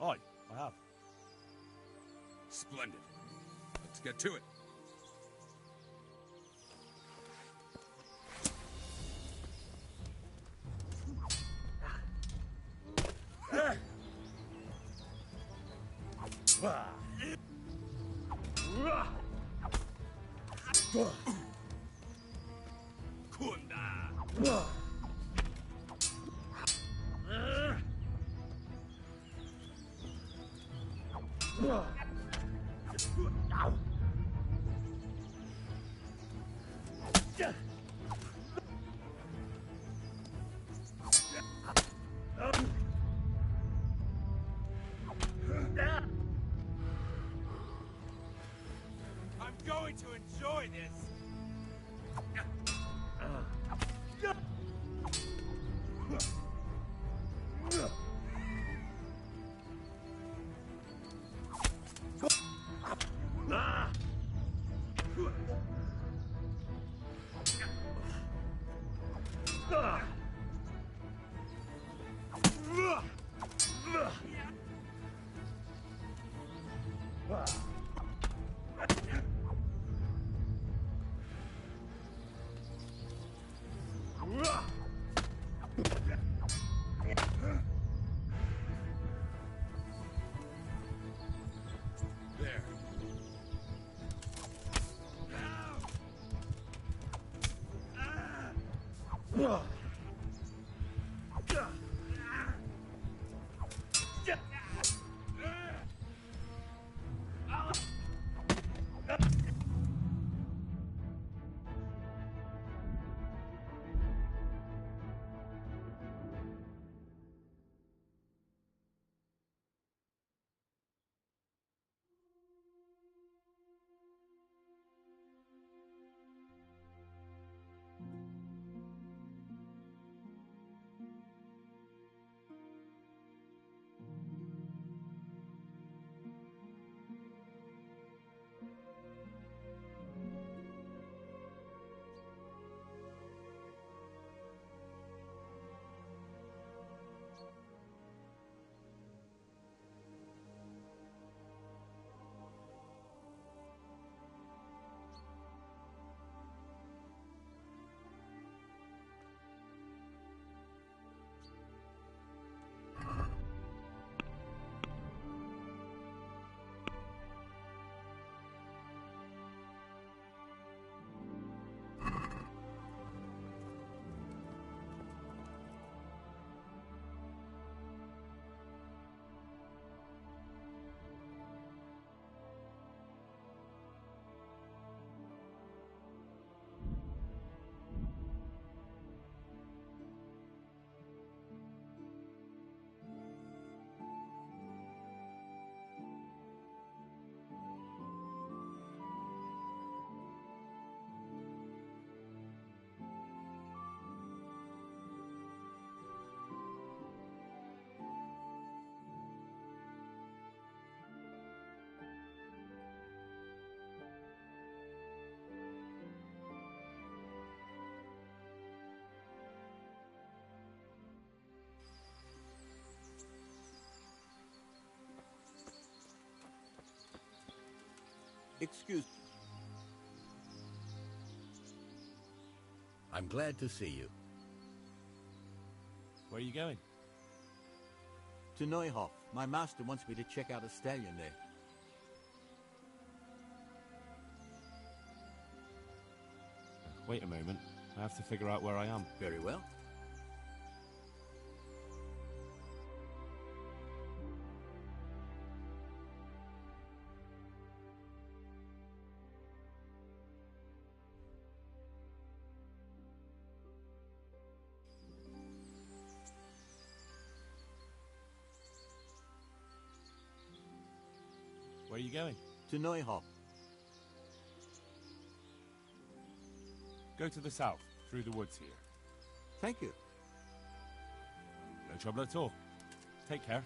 L: Aye, I have.
C: Splendid. Let's get to it.
K: I'm going to enjoy this.
I: Excuse. I'm glad to see you.
L: Where are you going?
I: To Neuhof. My master wants me to check out a stallion there.
L: Wait a moment. I have to figure out where I am.
I: Very well.
L: you going?
I: To Neuhof.
L: Go to the south, through the woods here.
I: Thank you.
L: No trouble at all. Take care.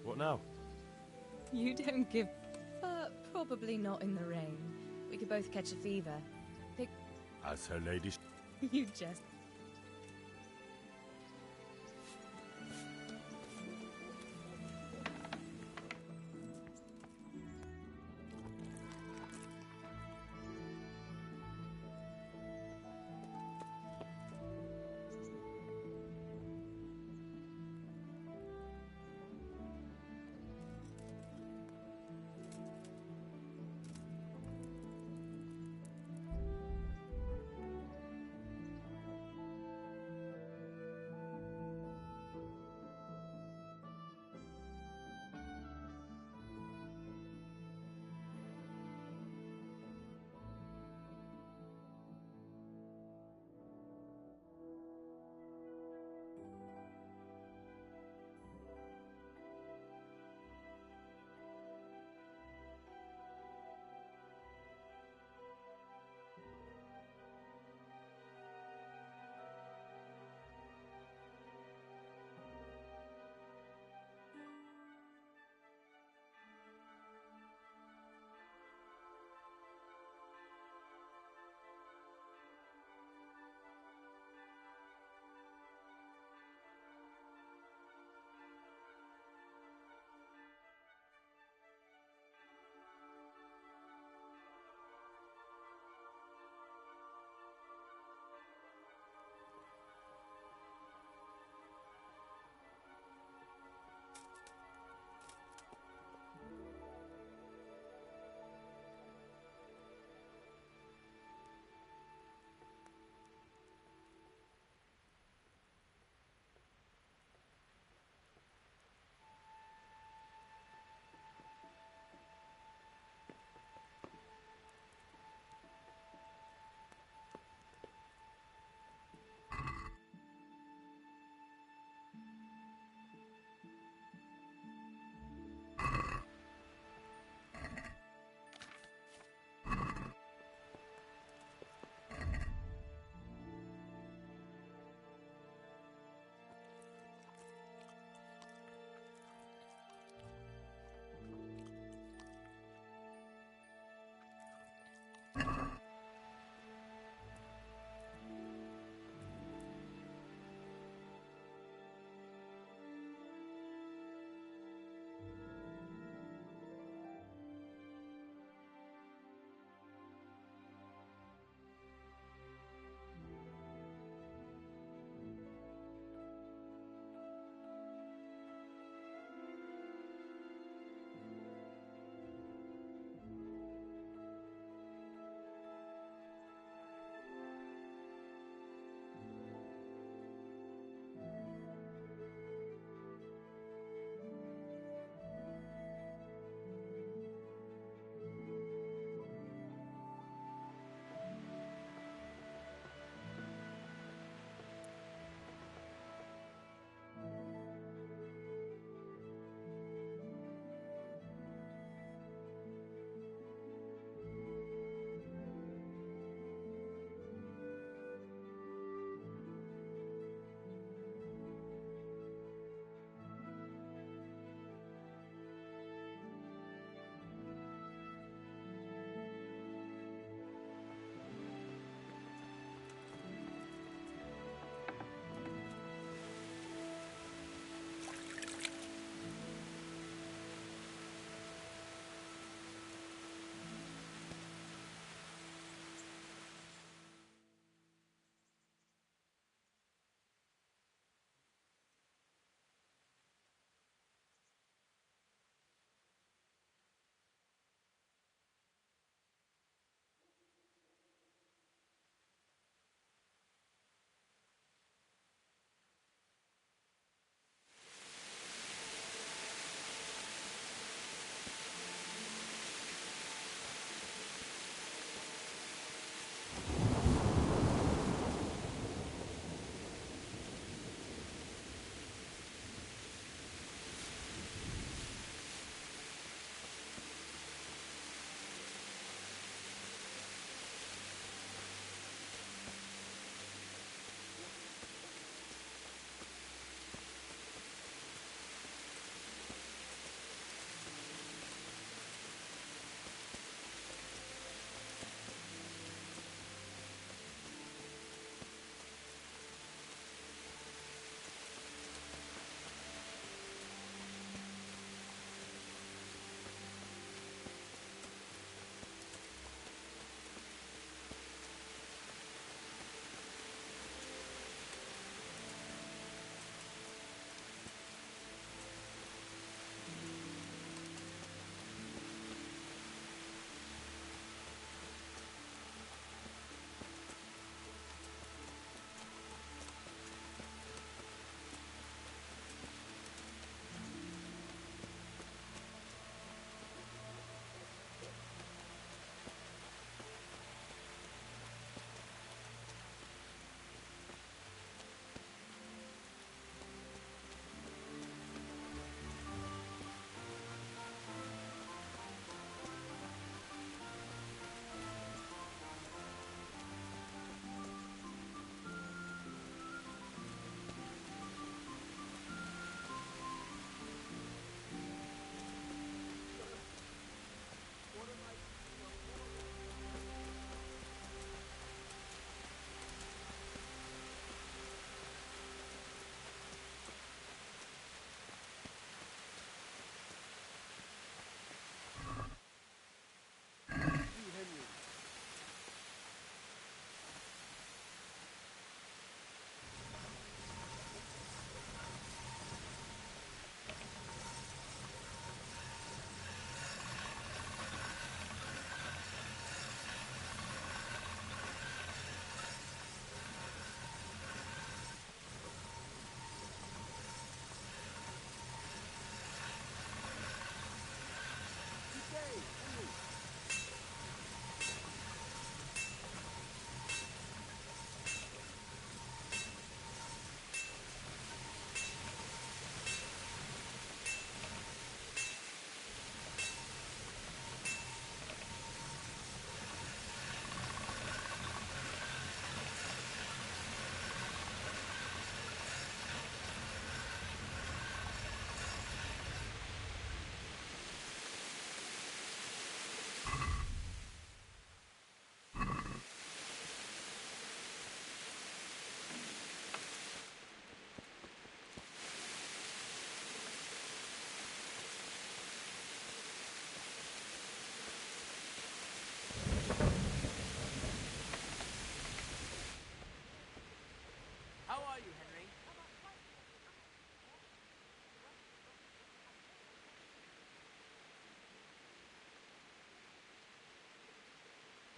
L: What now?
O: You don't give... probably not in the rain. We could both catch a fever.
L: As her ladyship.
O: You just...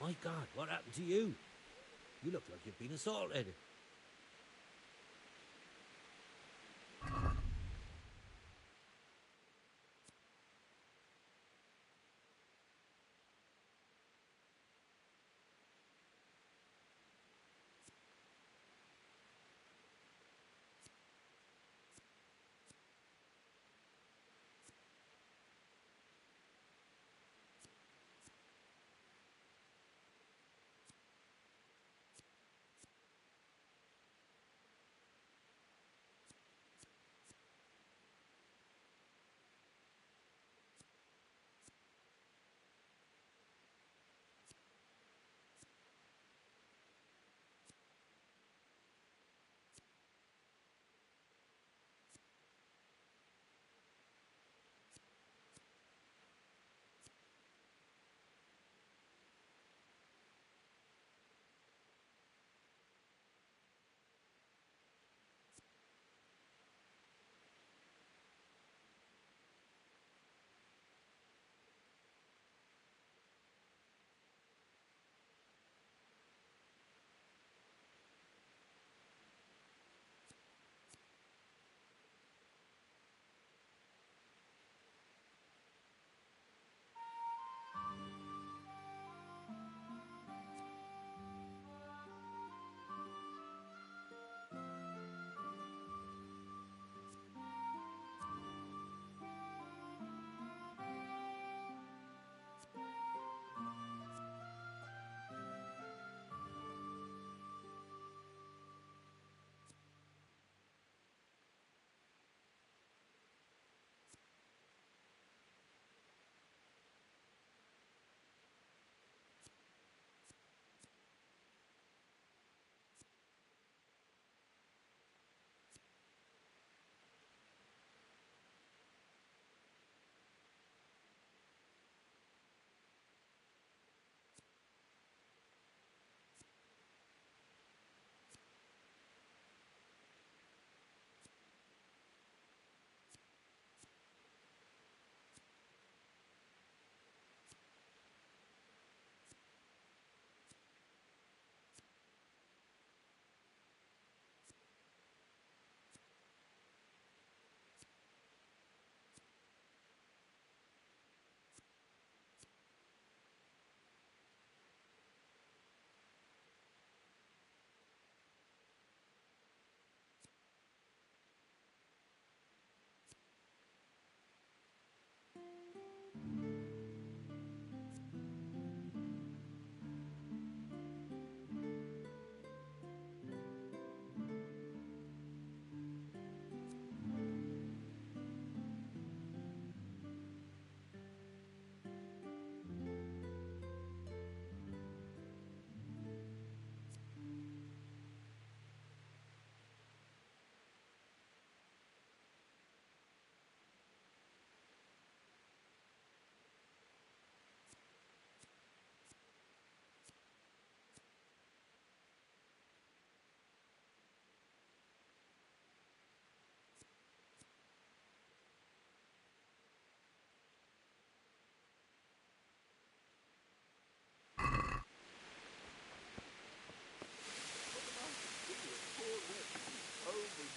S: My God, what happened to you? You look like you've been assaulted.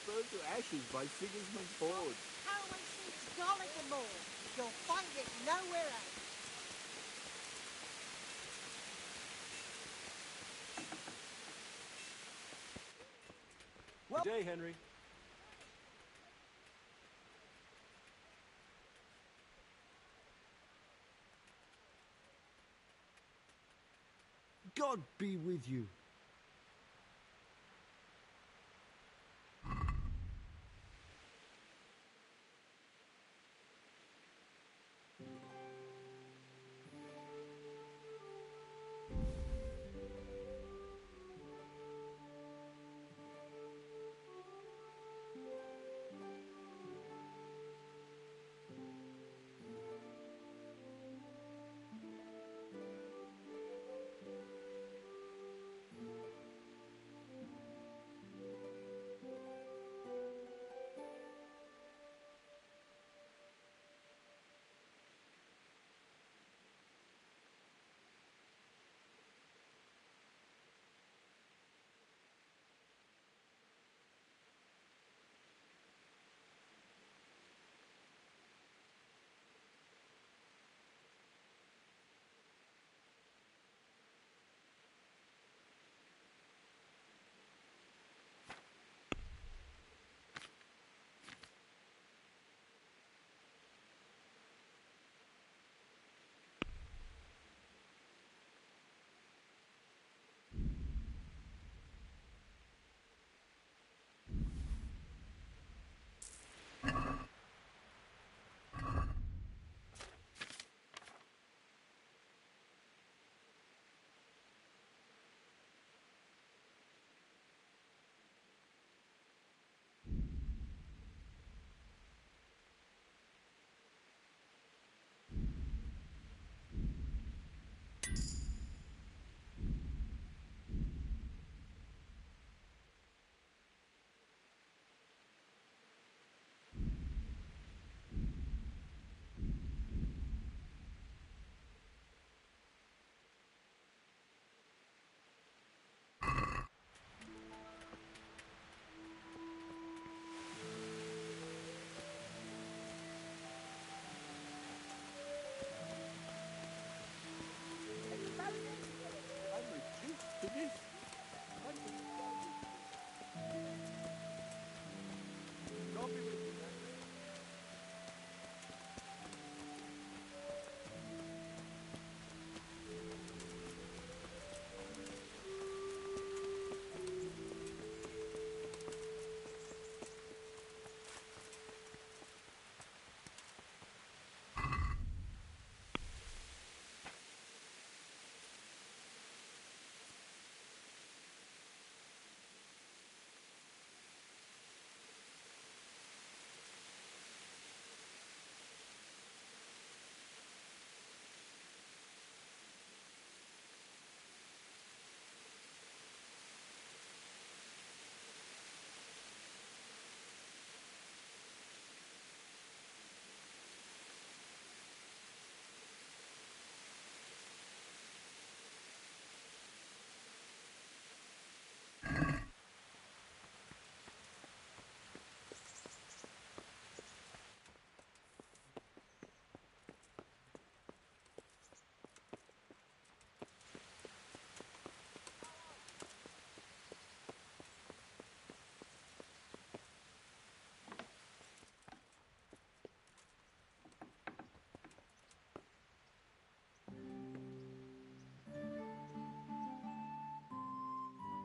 A: Burned to ashes by Sigismund's board.
V: Howling seems Garlic more. You'll find it nowhere else.
L: Good day, Henry.
A: God be with you.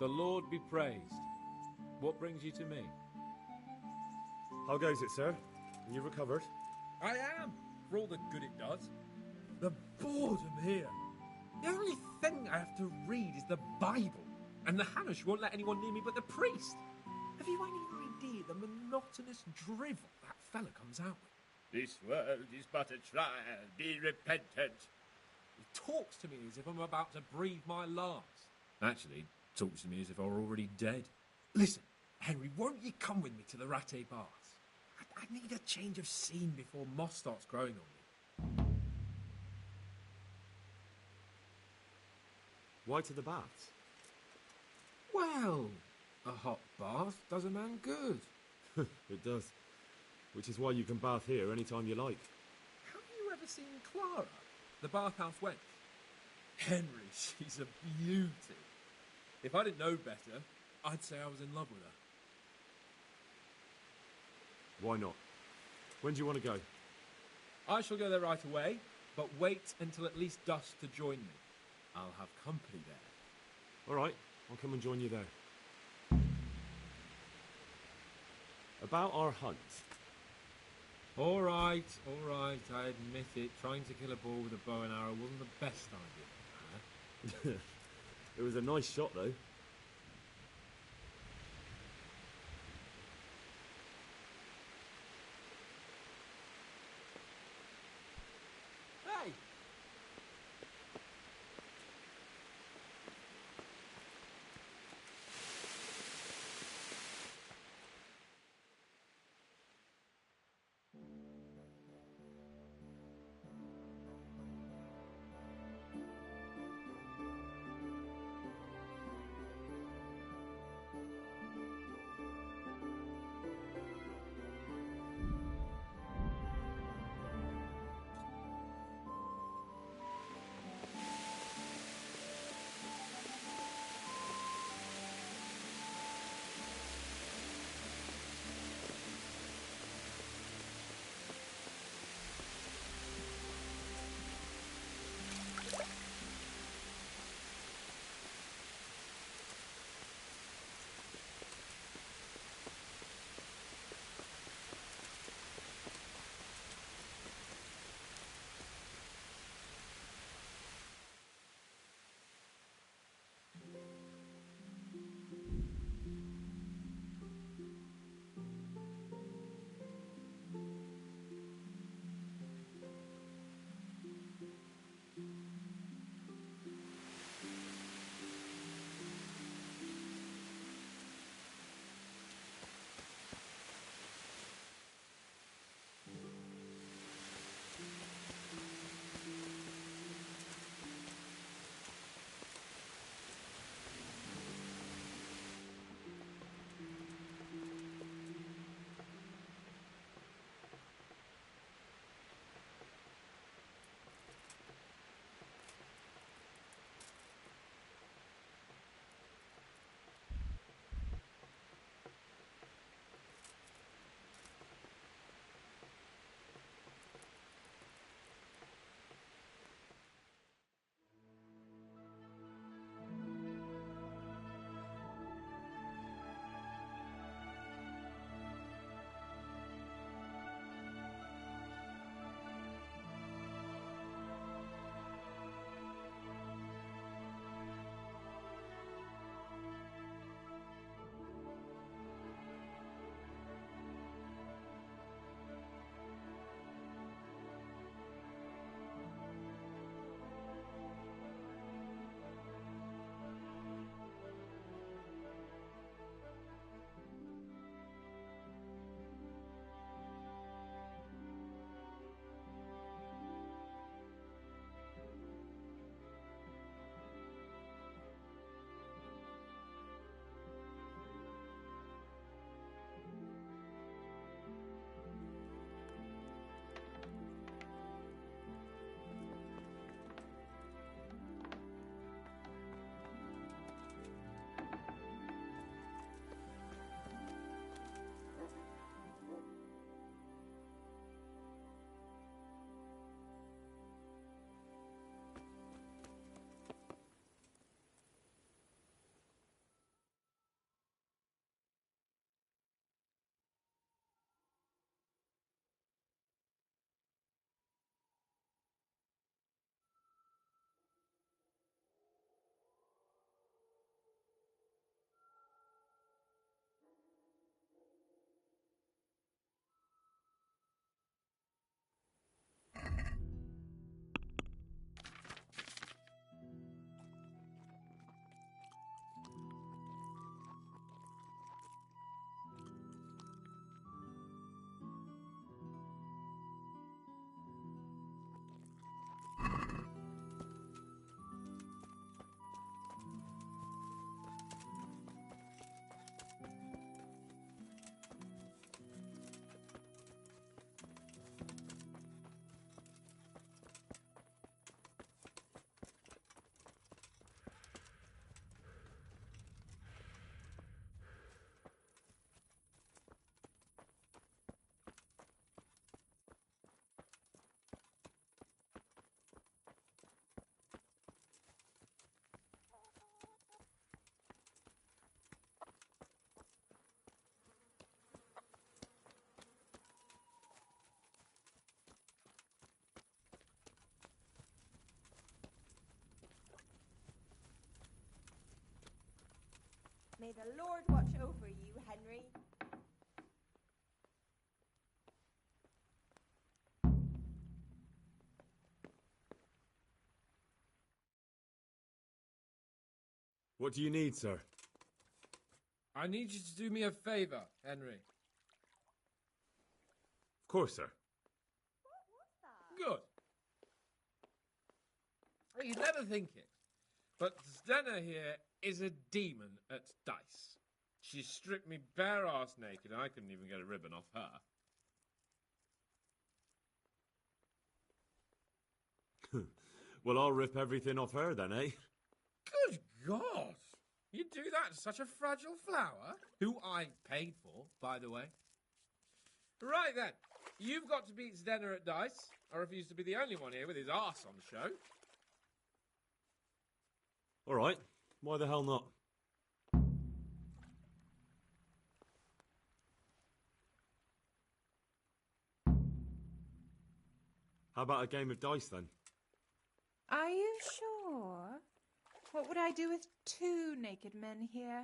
N: The Lord be praised. What brings you to me?
G: How goes it, sir? Are you recovered?
P: I am, for all the good it does. The boredom here. The only thing I have to read is the Bible, and the Hanush won't let anyone near me but the priest. Have you any idea the monotonous drivel that fella comes out with?
K: This world is but a trial. Be repentant.
P: He talks to me as if I'm about to breathe my last. Actually, talks to me as if I were already dead. Listen, Henry, won't you come with me to the Rattay Baths? I need a change of scene before moss starts growing on me.
G: Why to the baths?
P: Well, a hot bath does a man good.
G: It does. Which is why you can bath here any time you like.
P: Have you ever seen Clara, the bathhouse wench? Henry, she's a beauty. If I didn't know better, I'd say I was in love with her.
G: Why not? When do you want to go?
P: I shall go there right away, but wait until at least dusk to join me. I'll have company there.
G: All right, I'll come and join you there. About our hunt.
P: All right, I admit it. Trying to kill a bull with a bow and arrow wasn't the best idea.
G: It was a nice shot, though.
P: Hey!
V: May the Lord watch over you, Henry.
G: What do you need, sir?
P: I need you to do me a favour, Henry.
G: Of course, sir.
P: Good. You'd never think it, but Stenna here is a demon at dice. She stripped me bare arse naked, and I couldn't even get a ribbon off her.
G: Well, I'll rip everything off her then, eh?
P: Good God! You do that to such a fragile flower, who I paid for, by the way. Right then, you've got to beat Stenna at dice. I refuse to be the only one here with his arse on the show.
G: All right. Why the hell not? How about a game of dice then?
O: Are you sure? What would I do with 2 naked men here?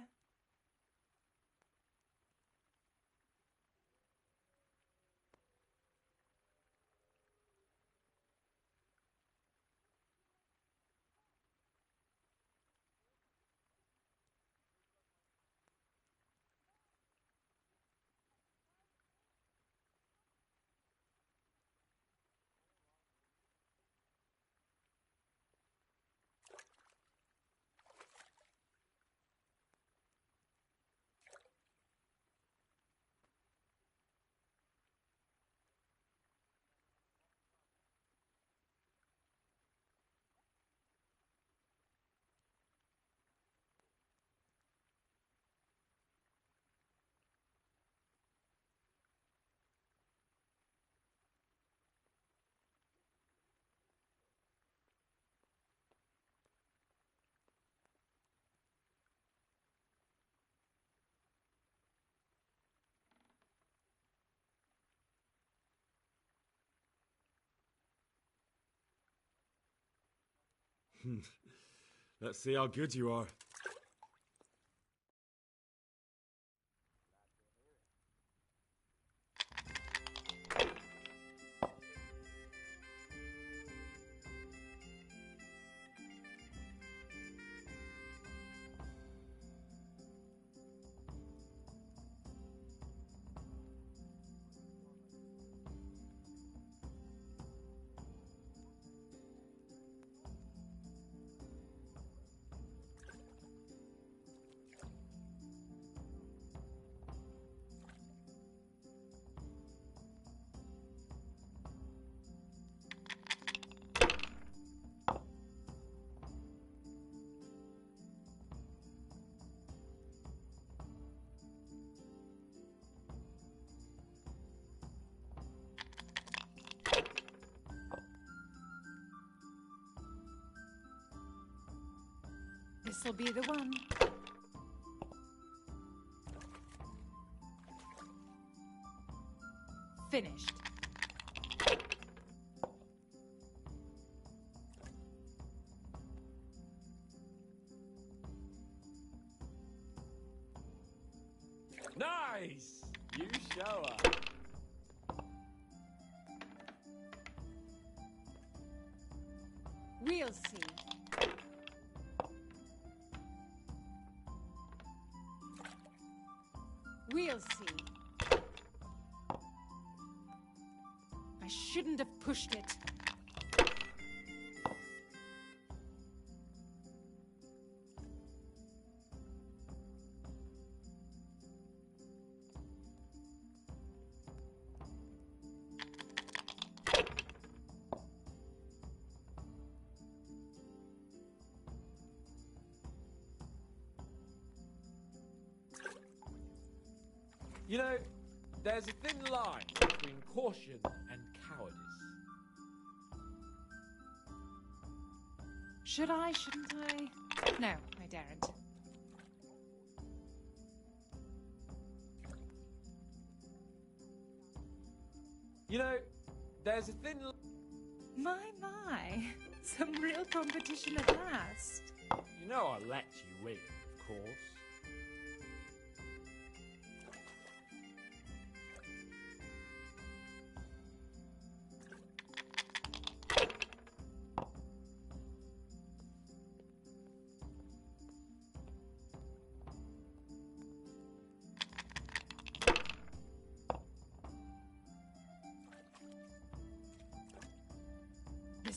G: Let's see how good you are.
O: This'll be the one. Finished.
A: Nice! You show her.
O: We'll see. We'll see. I shouldn't have pushed it.
P: You know, there's a thin line between caution and cowardice.
O: Should I, shouldn't I? No, I daren't.
P: You know, there's a thin
O: My. Some real competition at last.
P: You know I let you win, of course.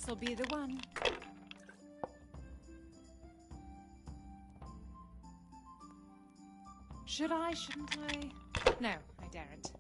O: This'll be the one. Should I, shouldn't I? No, I daren't.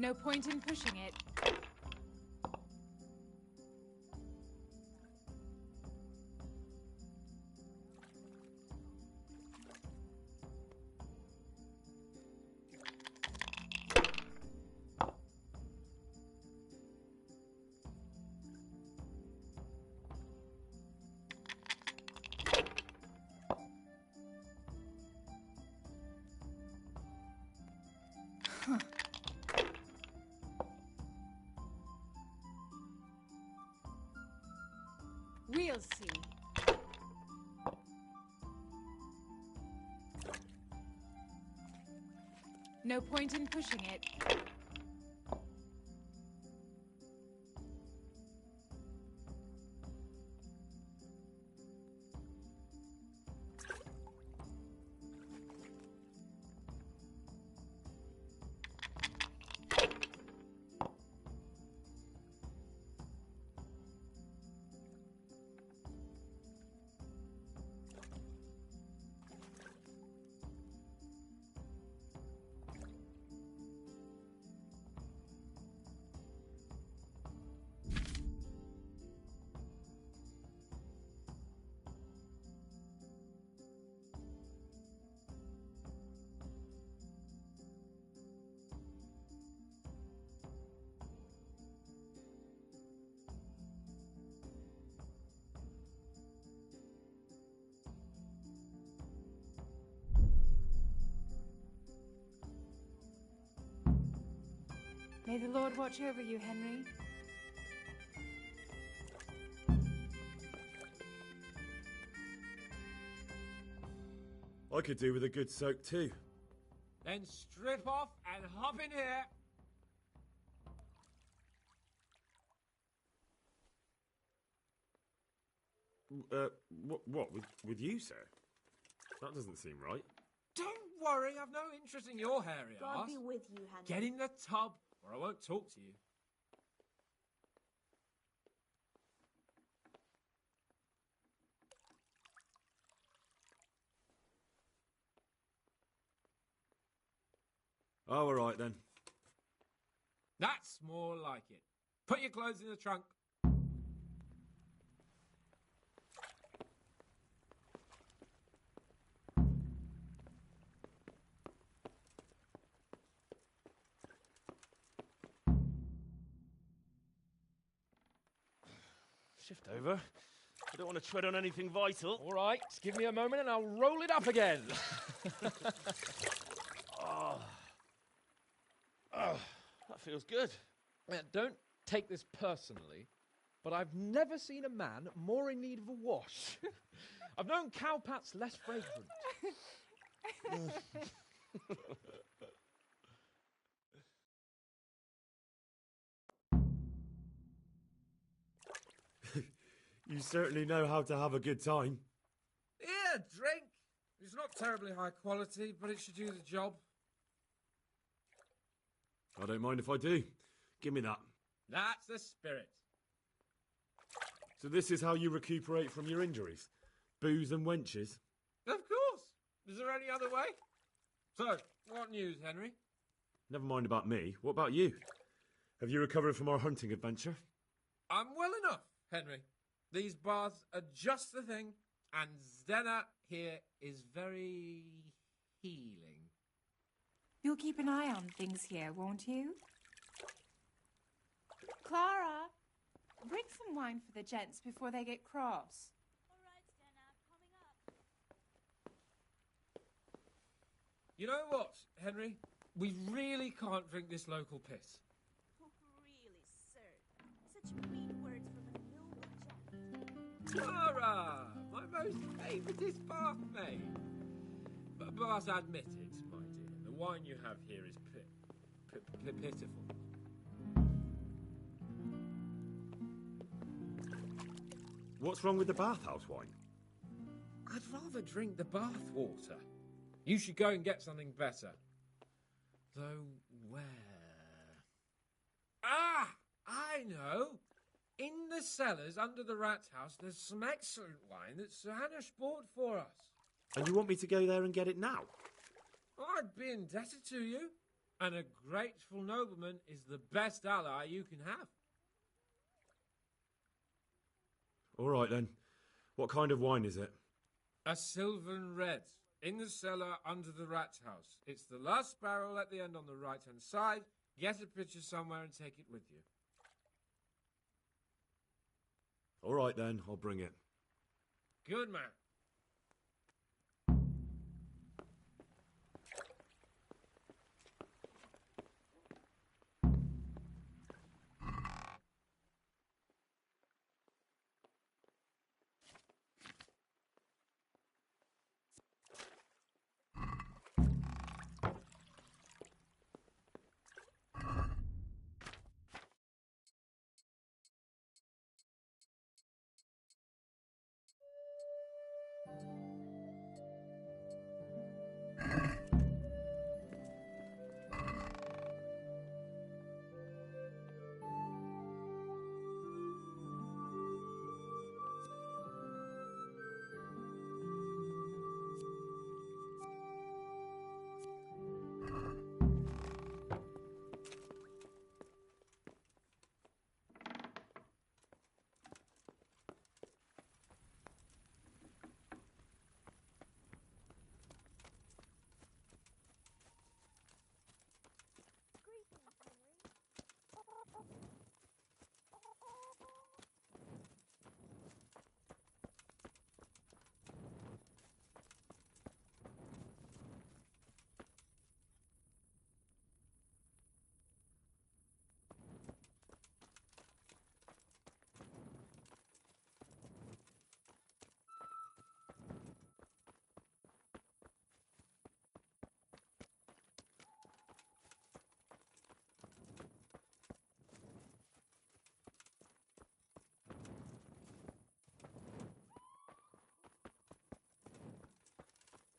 O: No point in pushing it. Huh. We'll see. No point in pushing it. May the Lord watch over you, Henry.
G: I could do with a good soak too.
P: Then strip off and hop in here.
G: What, with you, sir? That doesn't seem right.
P: Don't worry, I've no interest in your hairy
D: God
P: arse.
D: be with you, Henry.
P: Get in the tub, or I won't talk to you.
G: Oh, all right then.
P: That's more like it. Put your clothes in the trunk.
L: Shift over. I don't want to tread on anything vital.
N: All right, just give me a moment and I'll roll it up again.
L: Oh, that feels good.
N: Don't take this personally, but I've never seen a man more in need of a wash. I've known cowpats less fragrant.
G: You certainly know how to have a good time.
P: Here, drink. It's not terribly high quality, but it should do the job.
G: I don't mind if I do. Give me that.
P: That's the spirit.
G: So this is how you recuperate from your injuries? Booze and wenches?
P: Of course. Is there any other way? So, what news, Henry?
G: Never mind about me. What about you? Have you recovered from our hunting adventure?
P: I'm well enough, Henry. These baths are just the thing, and Zdenna here is very healing.
O: You'll keep an eye on things here, won't you? Clara, bring some wine for the gents before they get cross.
D: All right, Stenna, coming up.
P: You know what, Henry? We really can't drink this local piss.
D: Really, sir. Such mean words from a noble gentleman.
P: Clara! My most favouriteest bathmaid. But admit it, my dear, the wine you have here is pitiful.
G: What's wrong with the bathhouse wine?
P: I'd rather drink the bath water. You should go and get something better. Though where? Ah! I know! In the cellars under the rat house, there's some excellent wine that Sir Hanish bought for us.
G: And you want me to go there and get it now?
P: I'd be indebted to you. And a grateful nobleman is the best ally you can have.
G: All right, then. What kind of wine is it?
P: A Sylvan Red, in the cellar under the rat house. It's the last barrel at the end on the right-hand side. Get a pitcher somewhere and take it with you.
G: All right, then. I'll bring it.
P: Good man.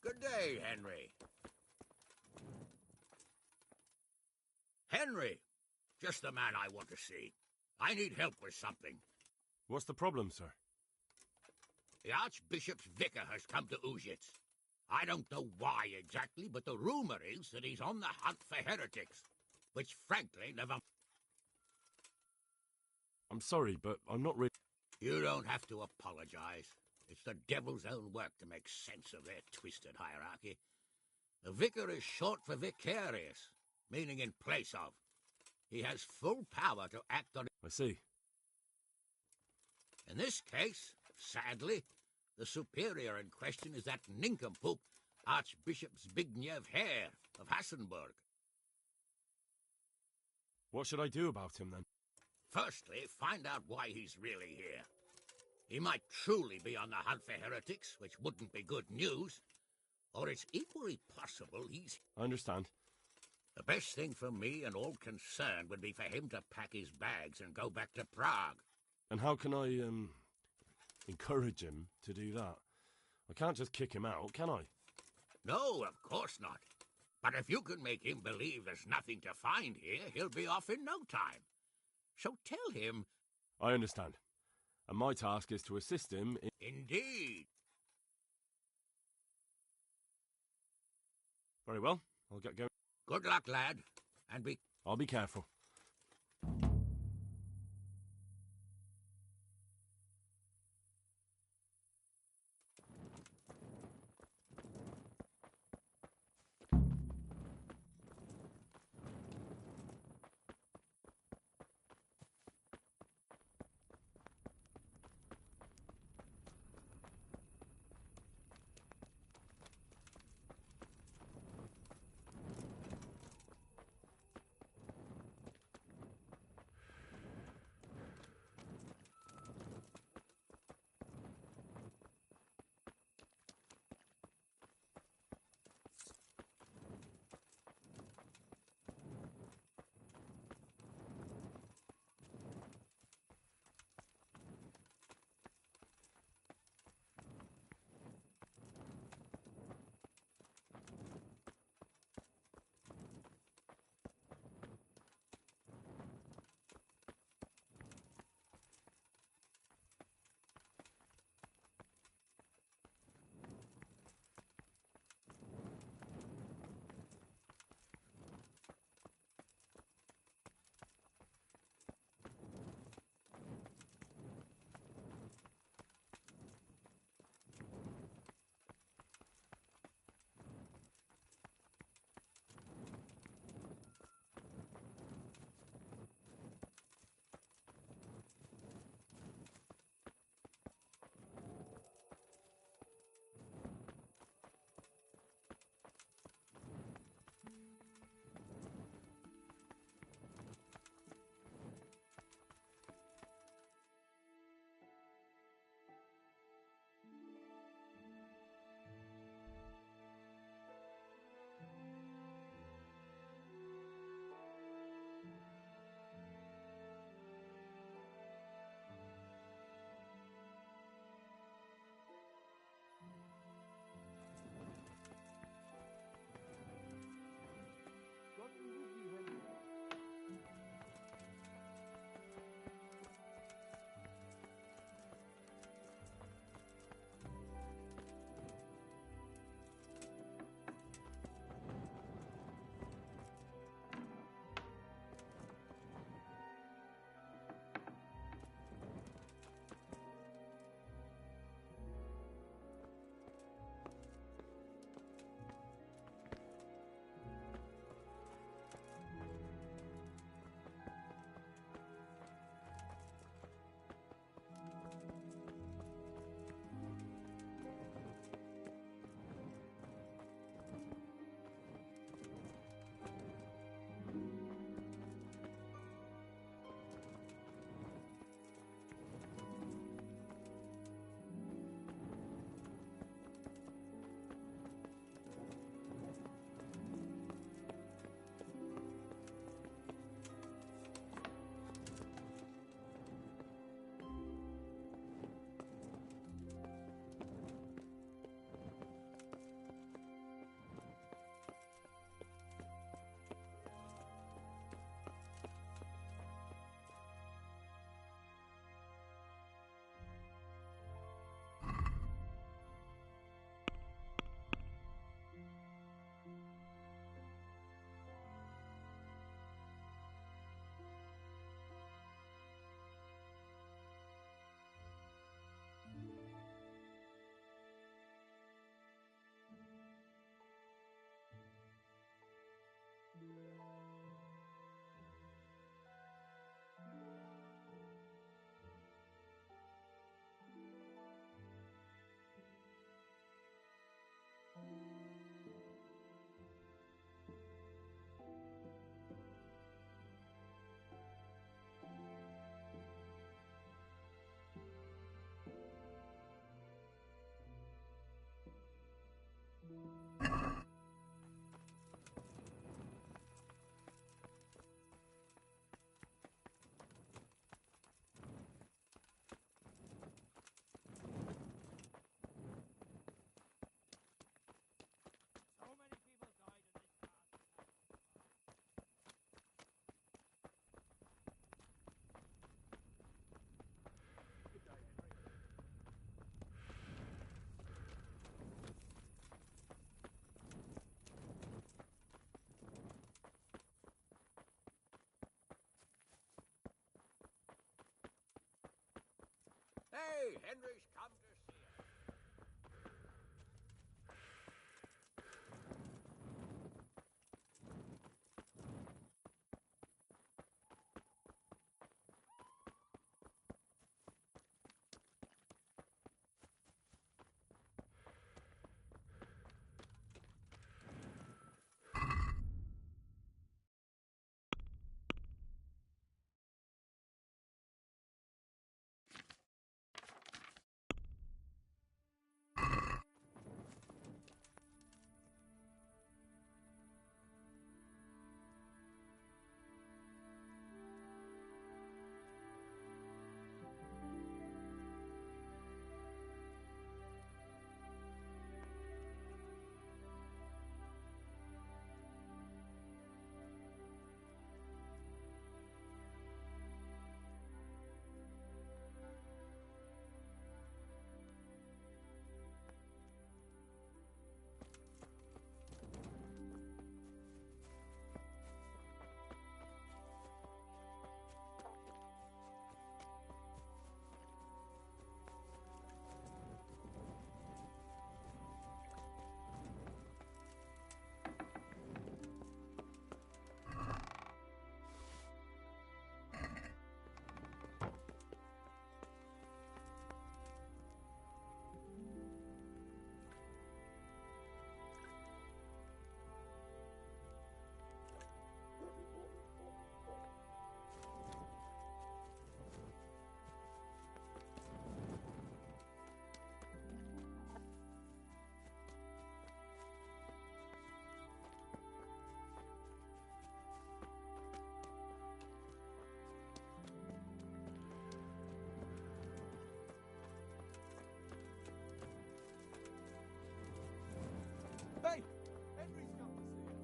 H: Good day, Henry. Henry! Just the man I want to see. I need help with something.
L: What's the problem, sir?
H: The Archbishop's vicar has come to Uzhitz. I don't know why exactly, but the rumor is that he's on the hunt for heretics, which frankly never...
L: I'm sorry, but I'm not really...
H: You don't have to apologize. It's the devil's own work to make sense of their twisted hierarchy. The vicar is short for vicarious, meaning in place of. He has full power to act on...
L: I see.
H: In this case, sadly, the superior in question is that nincompoop Archbishop Zbigniew Hare of Hassenburg.
L: What should I do about him, then?
H: Firstly, find out why he's really here. He might truly be on the hunt for heretics, which wouldn't be good news. Or it's equally possible he's...
L: I understand.
H: The best thing for me and all concerned would be for him to pack his bags and go back to Prague.
L: And how can I, encourage him to do that? I can't just kick him out, can I?
H: No, of course not. But if you can make him believe there's nothing to find here, he'll be off in no time. So tell him...
L: I understand. And my task is to assist him in...
H: Indeed.
L: Very well. I'll get going.
H: Good luck, lad. And be...
L: I'll be careful.
H: Hey, Henry's come to see us.
P: Hey! Henry's come to see us.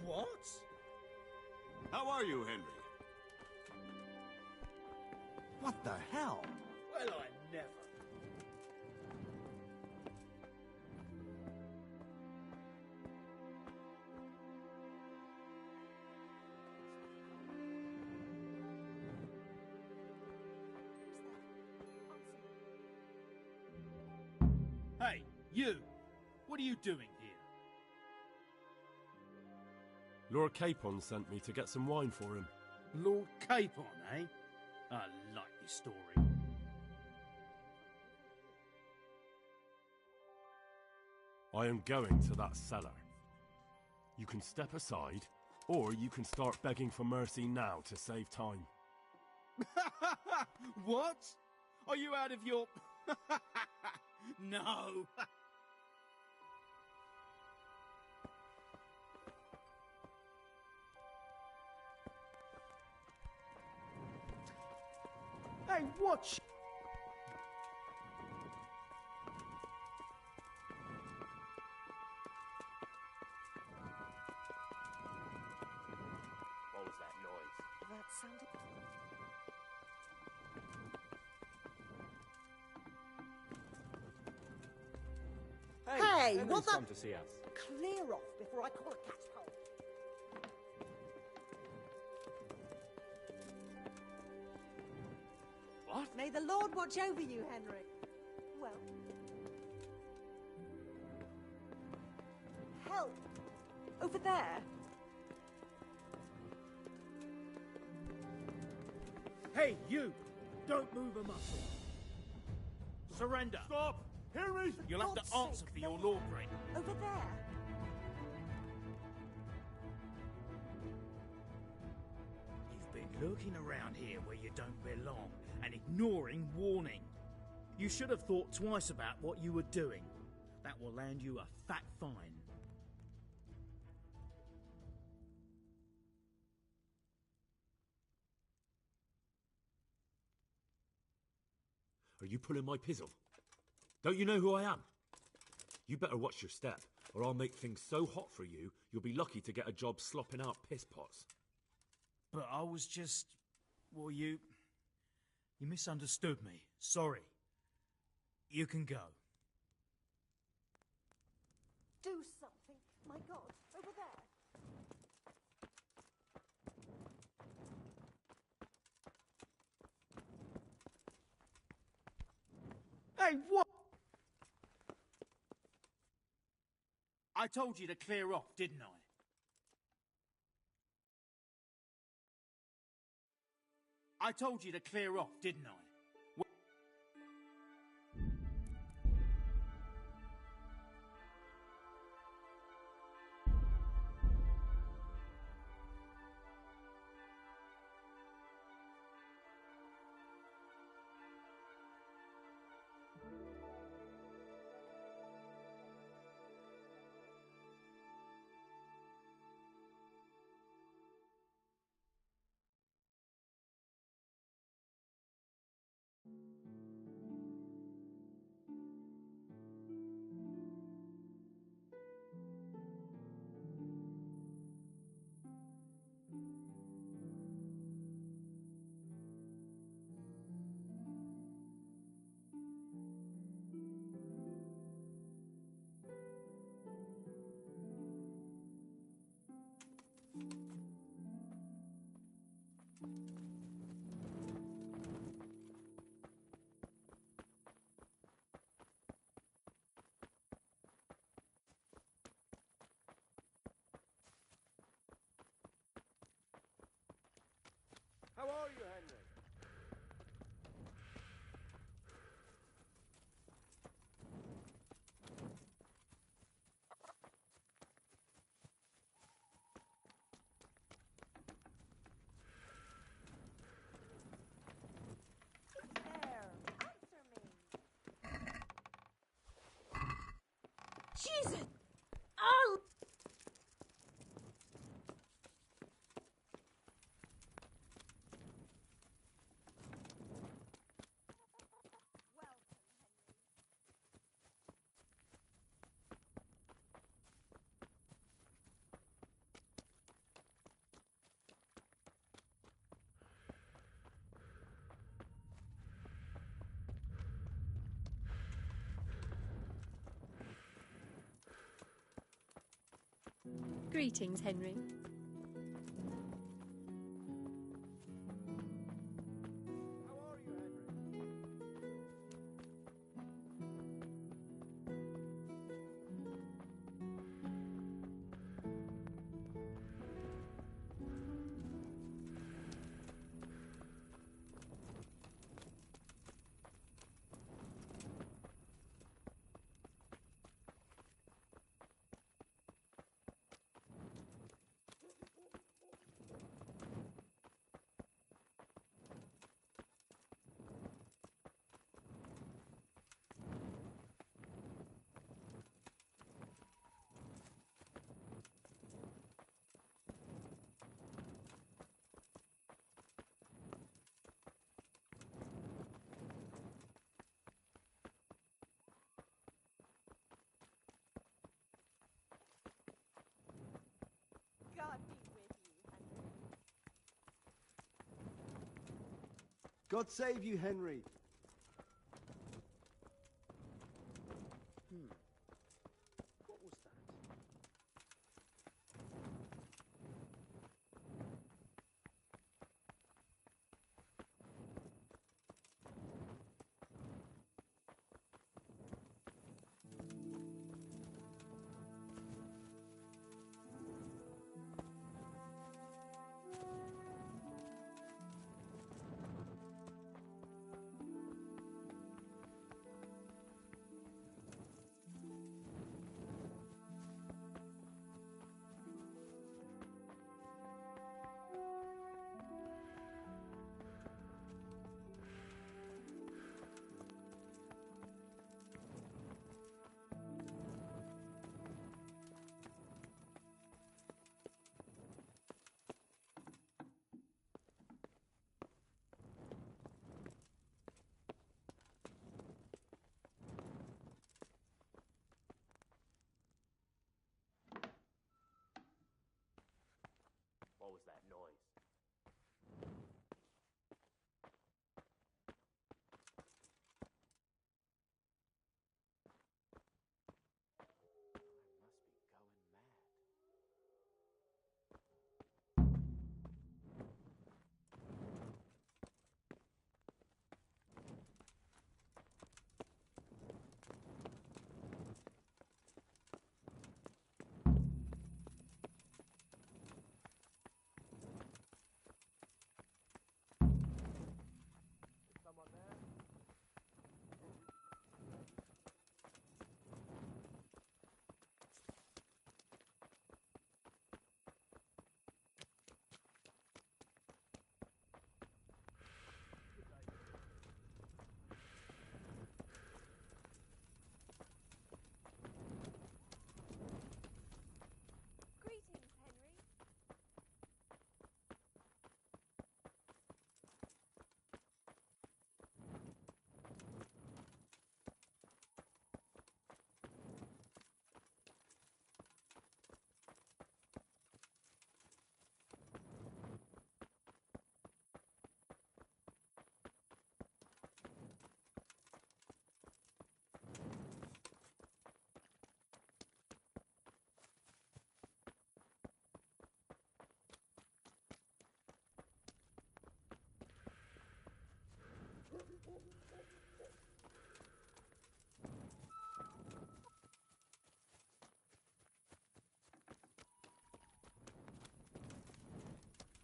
P: What?
C: How are you, Henry?
M: What the hell?
S: Well, I never.
M: Hey, you! What are you doing here?
L: Lord Capon sent me to get some wine for him.
M: Lord Capon, eh? I like your story.
L: I am going to that cellar. You can step aside, or you can start begging for mercy now to save time.
M: What? Are you out of your... No! Hey, watch!
F: What was that noise?
V: That sounded... Hey, what the...
E: come to see us.
V: Clear off before I call a cat's pole.
E: What?
V: May the Lord watch over you, Henry. Well... Help! Over there.
M: Hey, you! Don't move a muscle. Surrender.
U: Stop! Henry!
M: You'll have to answer for your lawbreak.
V: Over there.
M: You've been lurking around here where you don't belong and ignoring warning. You should have thought twice about what you were doing. That will land you a fat fine.
G: Are you pulling my pizzle? Don't you know who I am? You better watch your step, or I'll make things so hot for you, you'll be lucky to get a job slopping out piss pots.
M: But I was just... Well, you misunderstood me. Sorry. You can go.
V: Do something. My God, over there.
M: Hey, what? I told you to clear off, didn't I? I told you to clear off, didn't I?
E: How are you, Henry?
V: Jesus! Oh!
Q: Greetings, Henry.
R: God be with you, Henry.
W: God save you, Henry.
R: What was that?
S: What was that noise?
R: Greetings, Henry.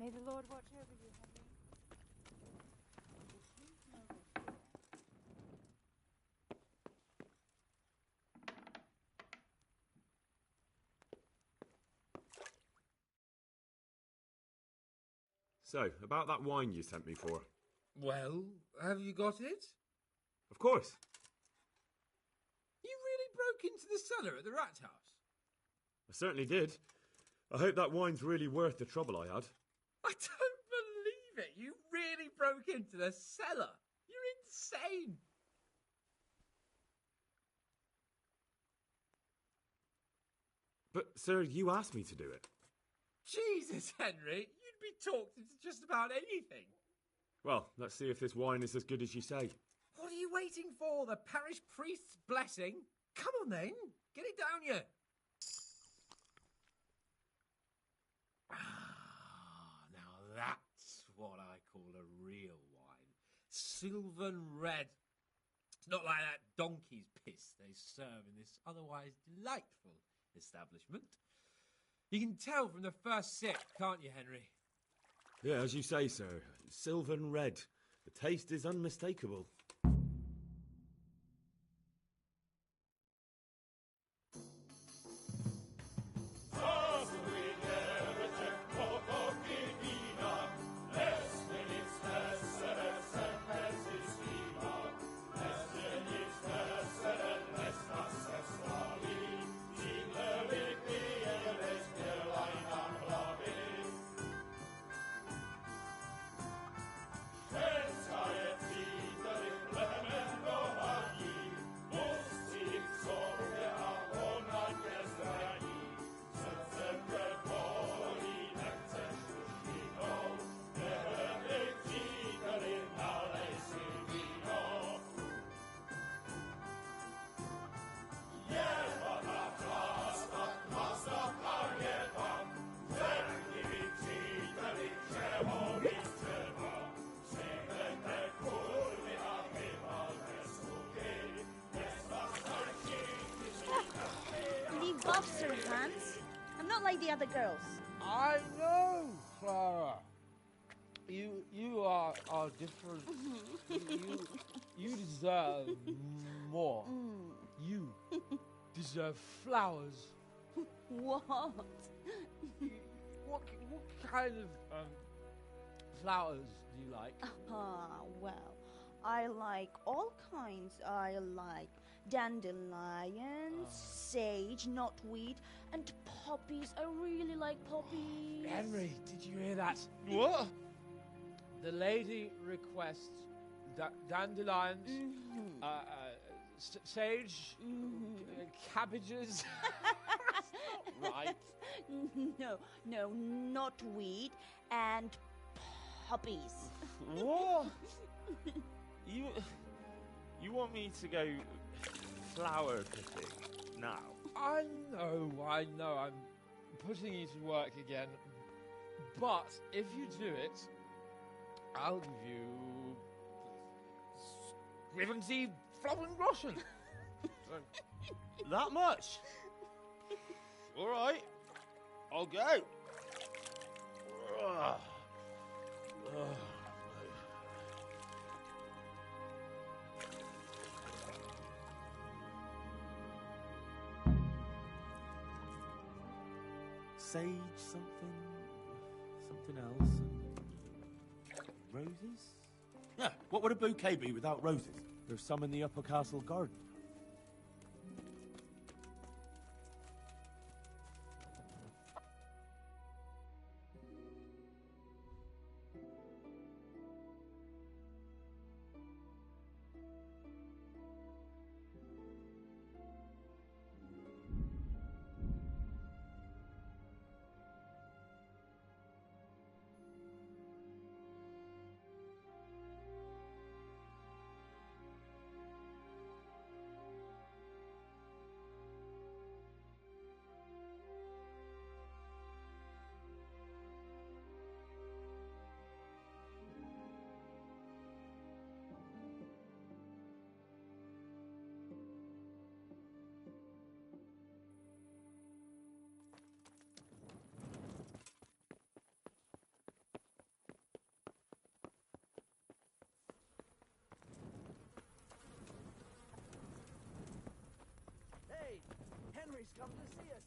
O: May the Lord watch over you, Henry.
G: So, about that wine you sent me for.
P: Well, have you got it?
G: Of course.
P: You really broke into the cellar at the rat house?
G: I certainly did. I hope that wine's really worth the trouble I had.
P: I don't believe it. You really broke into the cellar. You're insane.
G: But, sir, you asked me to do it.
P: Jesus, Henry, you'd be talked into just about anything.
G: Well, let's see if this wine is as good as you say.
P: What are you waiting for? The parish priest's blessing? Come on then, get it down you. Sylvan red. It's not like that donkey's piss they serve in this otherwise delightful establishment. You can tell from the first sip, can't you, Henry?
G: Yeah, as you say, sir. Sylvan red. The taste is unmistakable.
D: Leave off, Sir Hans. I'm not like the other girls.
N: I know, Clara. You are different. you deserve more. You deserve flowers.
D: What?
N: What kind of flowers do you like?
D: Well, I like all kinds. I like dandelions, sage, knotweed, and poppies. I really like poppies.
N: Henry, did you hear that?
D: What?
N: The lady requests dandelions, sage, cabbages. Right.
D: No, knotweed and poppies.
J: What? You want me to go flower picking now?
N: I know. I'm putting you to work again. But if you do it, I'll give you 70 flowering groschen.
J: That much? All right, I'll go.
G: Sage something else. Roses?
J: Yeah, what would a bouquet be without roses?
G: There's some in the upper castle garden.
W: Hey, Henry's come to see us.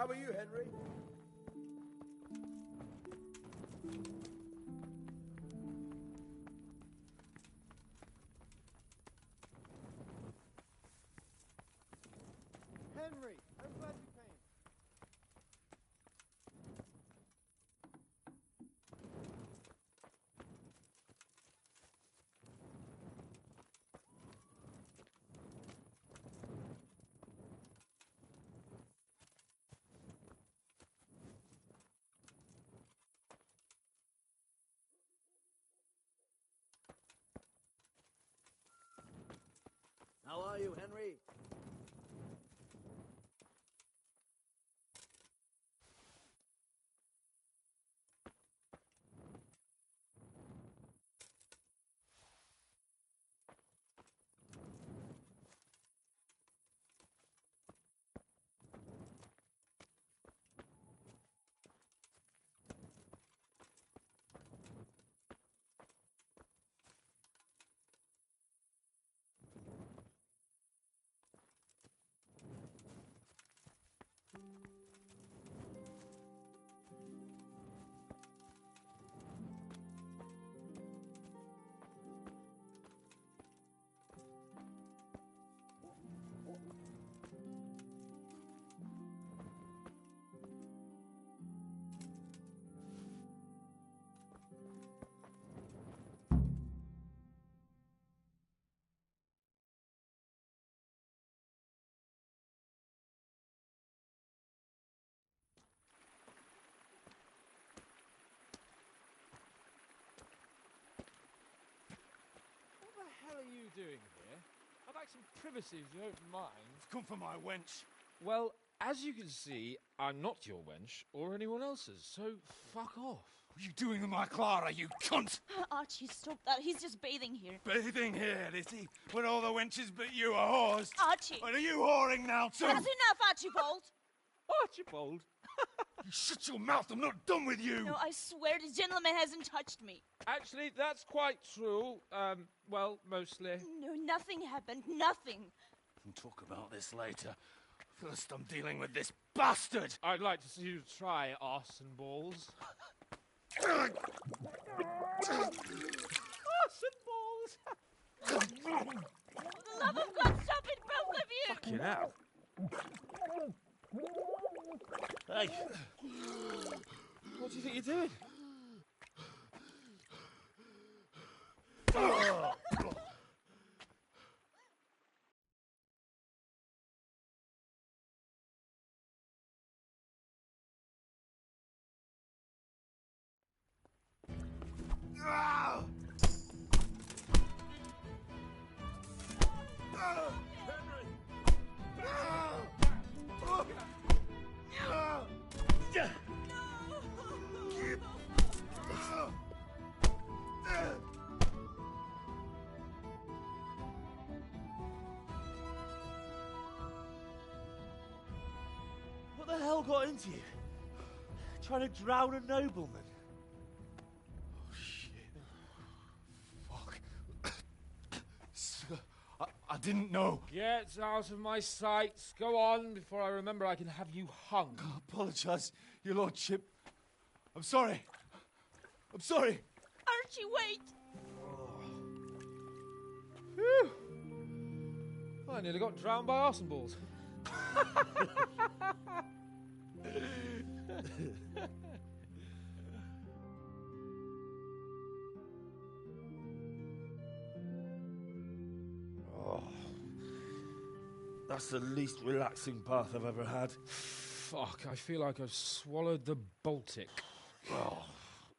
W: How are you, Henry? Henry, I'm glad you came. How are you, Henry?
N: What the hell are you doing here? I'd like some privacy if you don't mind.
L: Come for my wench.
N: Well, as you can see, I'm not your wench or anyone else's, so fuck off.
L: What are you doing with my Clara, you cunt?
D: Archie, stop that. He's just bathing here.
L: Bathing here, is he? When all the wenches but you are whores?
D: Archie!
L: And are you whoring now too?
D: That's enough, Archibald!
N: Archibald?
L: You shut your mouth, I'm not done with you!
D: No, I swear this gentleman hasn't touched me.
N: Actually, that's quite true. Well, mostly.
D: No, nothing happened. Nothing.
L: We'll talk about this later. First, I'm dealing with this bastard!
N: I'd like to see you try arse and balls.
L: Arse
N: and balls!
D: For the love of God, stop it, both of you!
N: Fucking hell. Hey! What do you think you're doing?
J: What the hell got into you? Trying to drown a nobleman?
L: Oh, shit. Fuck. I didn't know.
N: Get out of my sight. Go on before I remember I can have you hung.
L: I apologise, your lordship. I'm sorry. I'm sorry.
D: Archie, wait!
N: Phew. I nearly got drowned by arse and balls.
J: Oh, that's the least relaxing bath I've ever had.
N: Fuck, I feel like I've swallowed the Baltic.
J: Oh,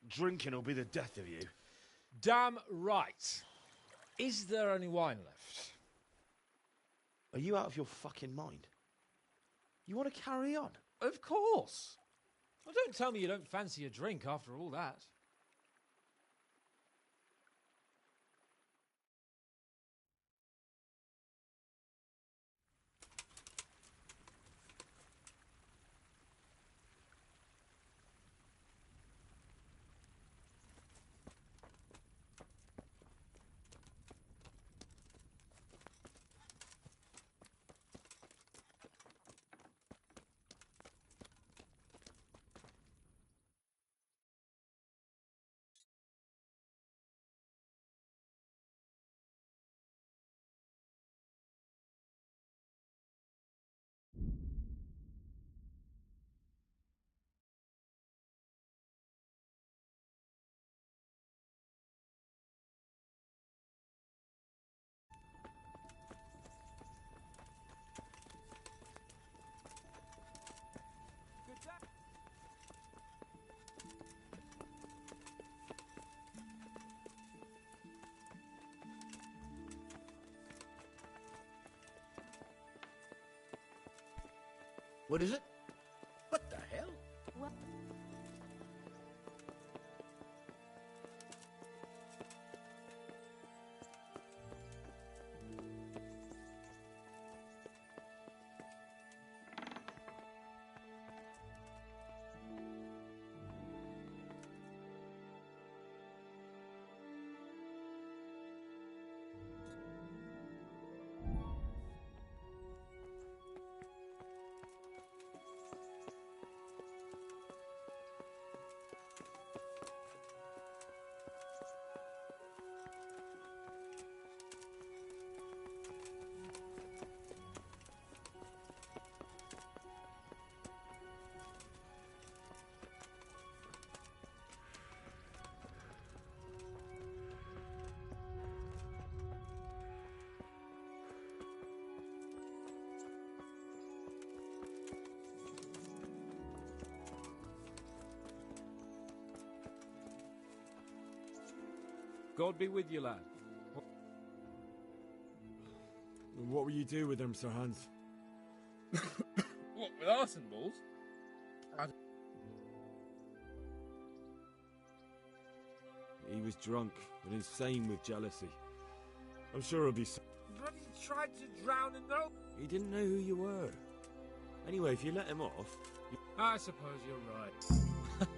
J: drinking will be the death of you.
N: Damn right. Is there any wine left?
J: Are you out of your fucking mind? You want to carry on?
N: Of course. Well, don't tell me you don't fancy a drink after all that.
H: What is it? What the hell?
O: What?
N: God be with you, lad.
G: What will you do with them, Sir Hans?
K: What, with arson balls?
G: He was drunk and insane with jealousy. I'm sure he'll be...
K: But he tried to drown in no...
G: He didn't know who you were. Anyway, if you let him off...
K: I suppose you're right.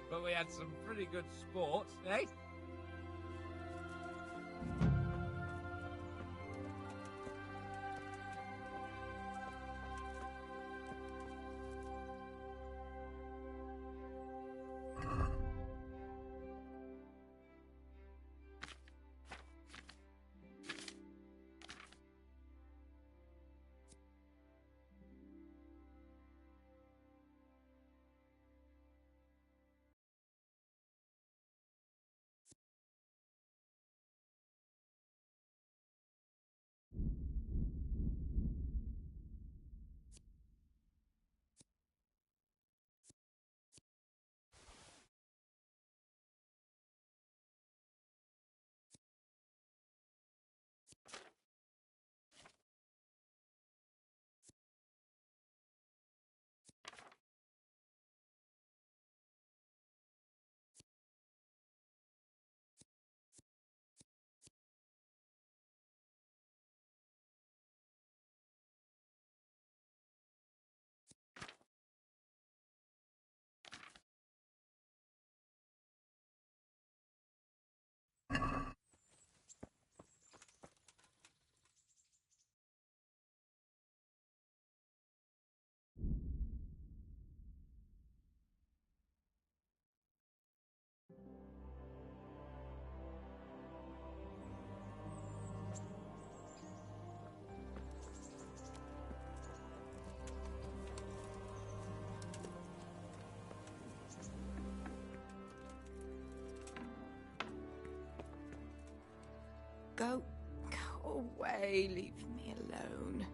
K: But we had some pretty good sport, eh?
O: Go away, leave me alone.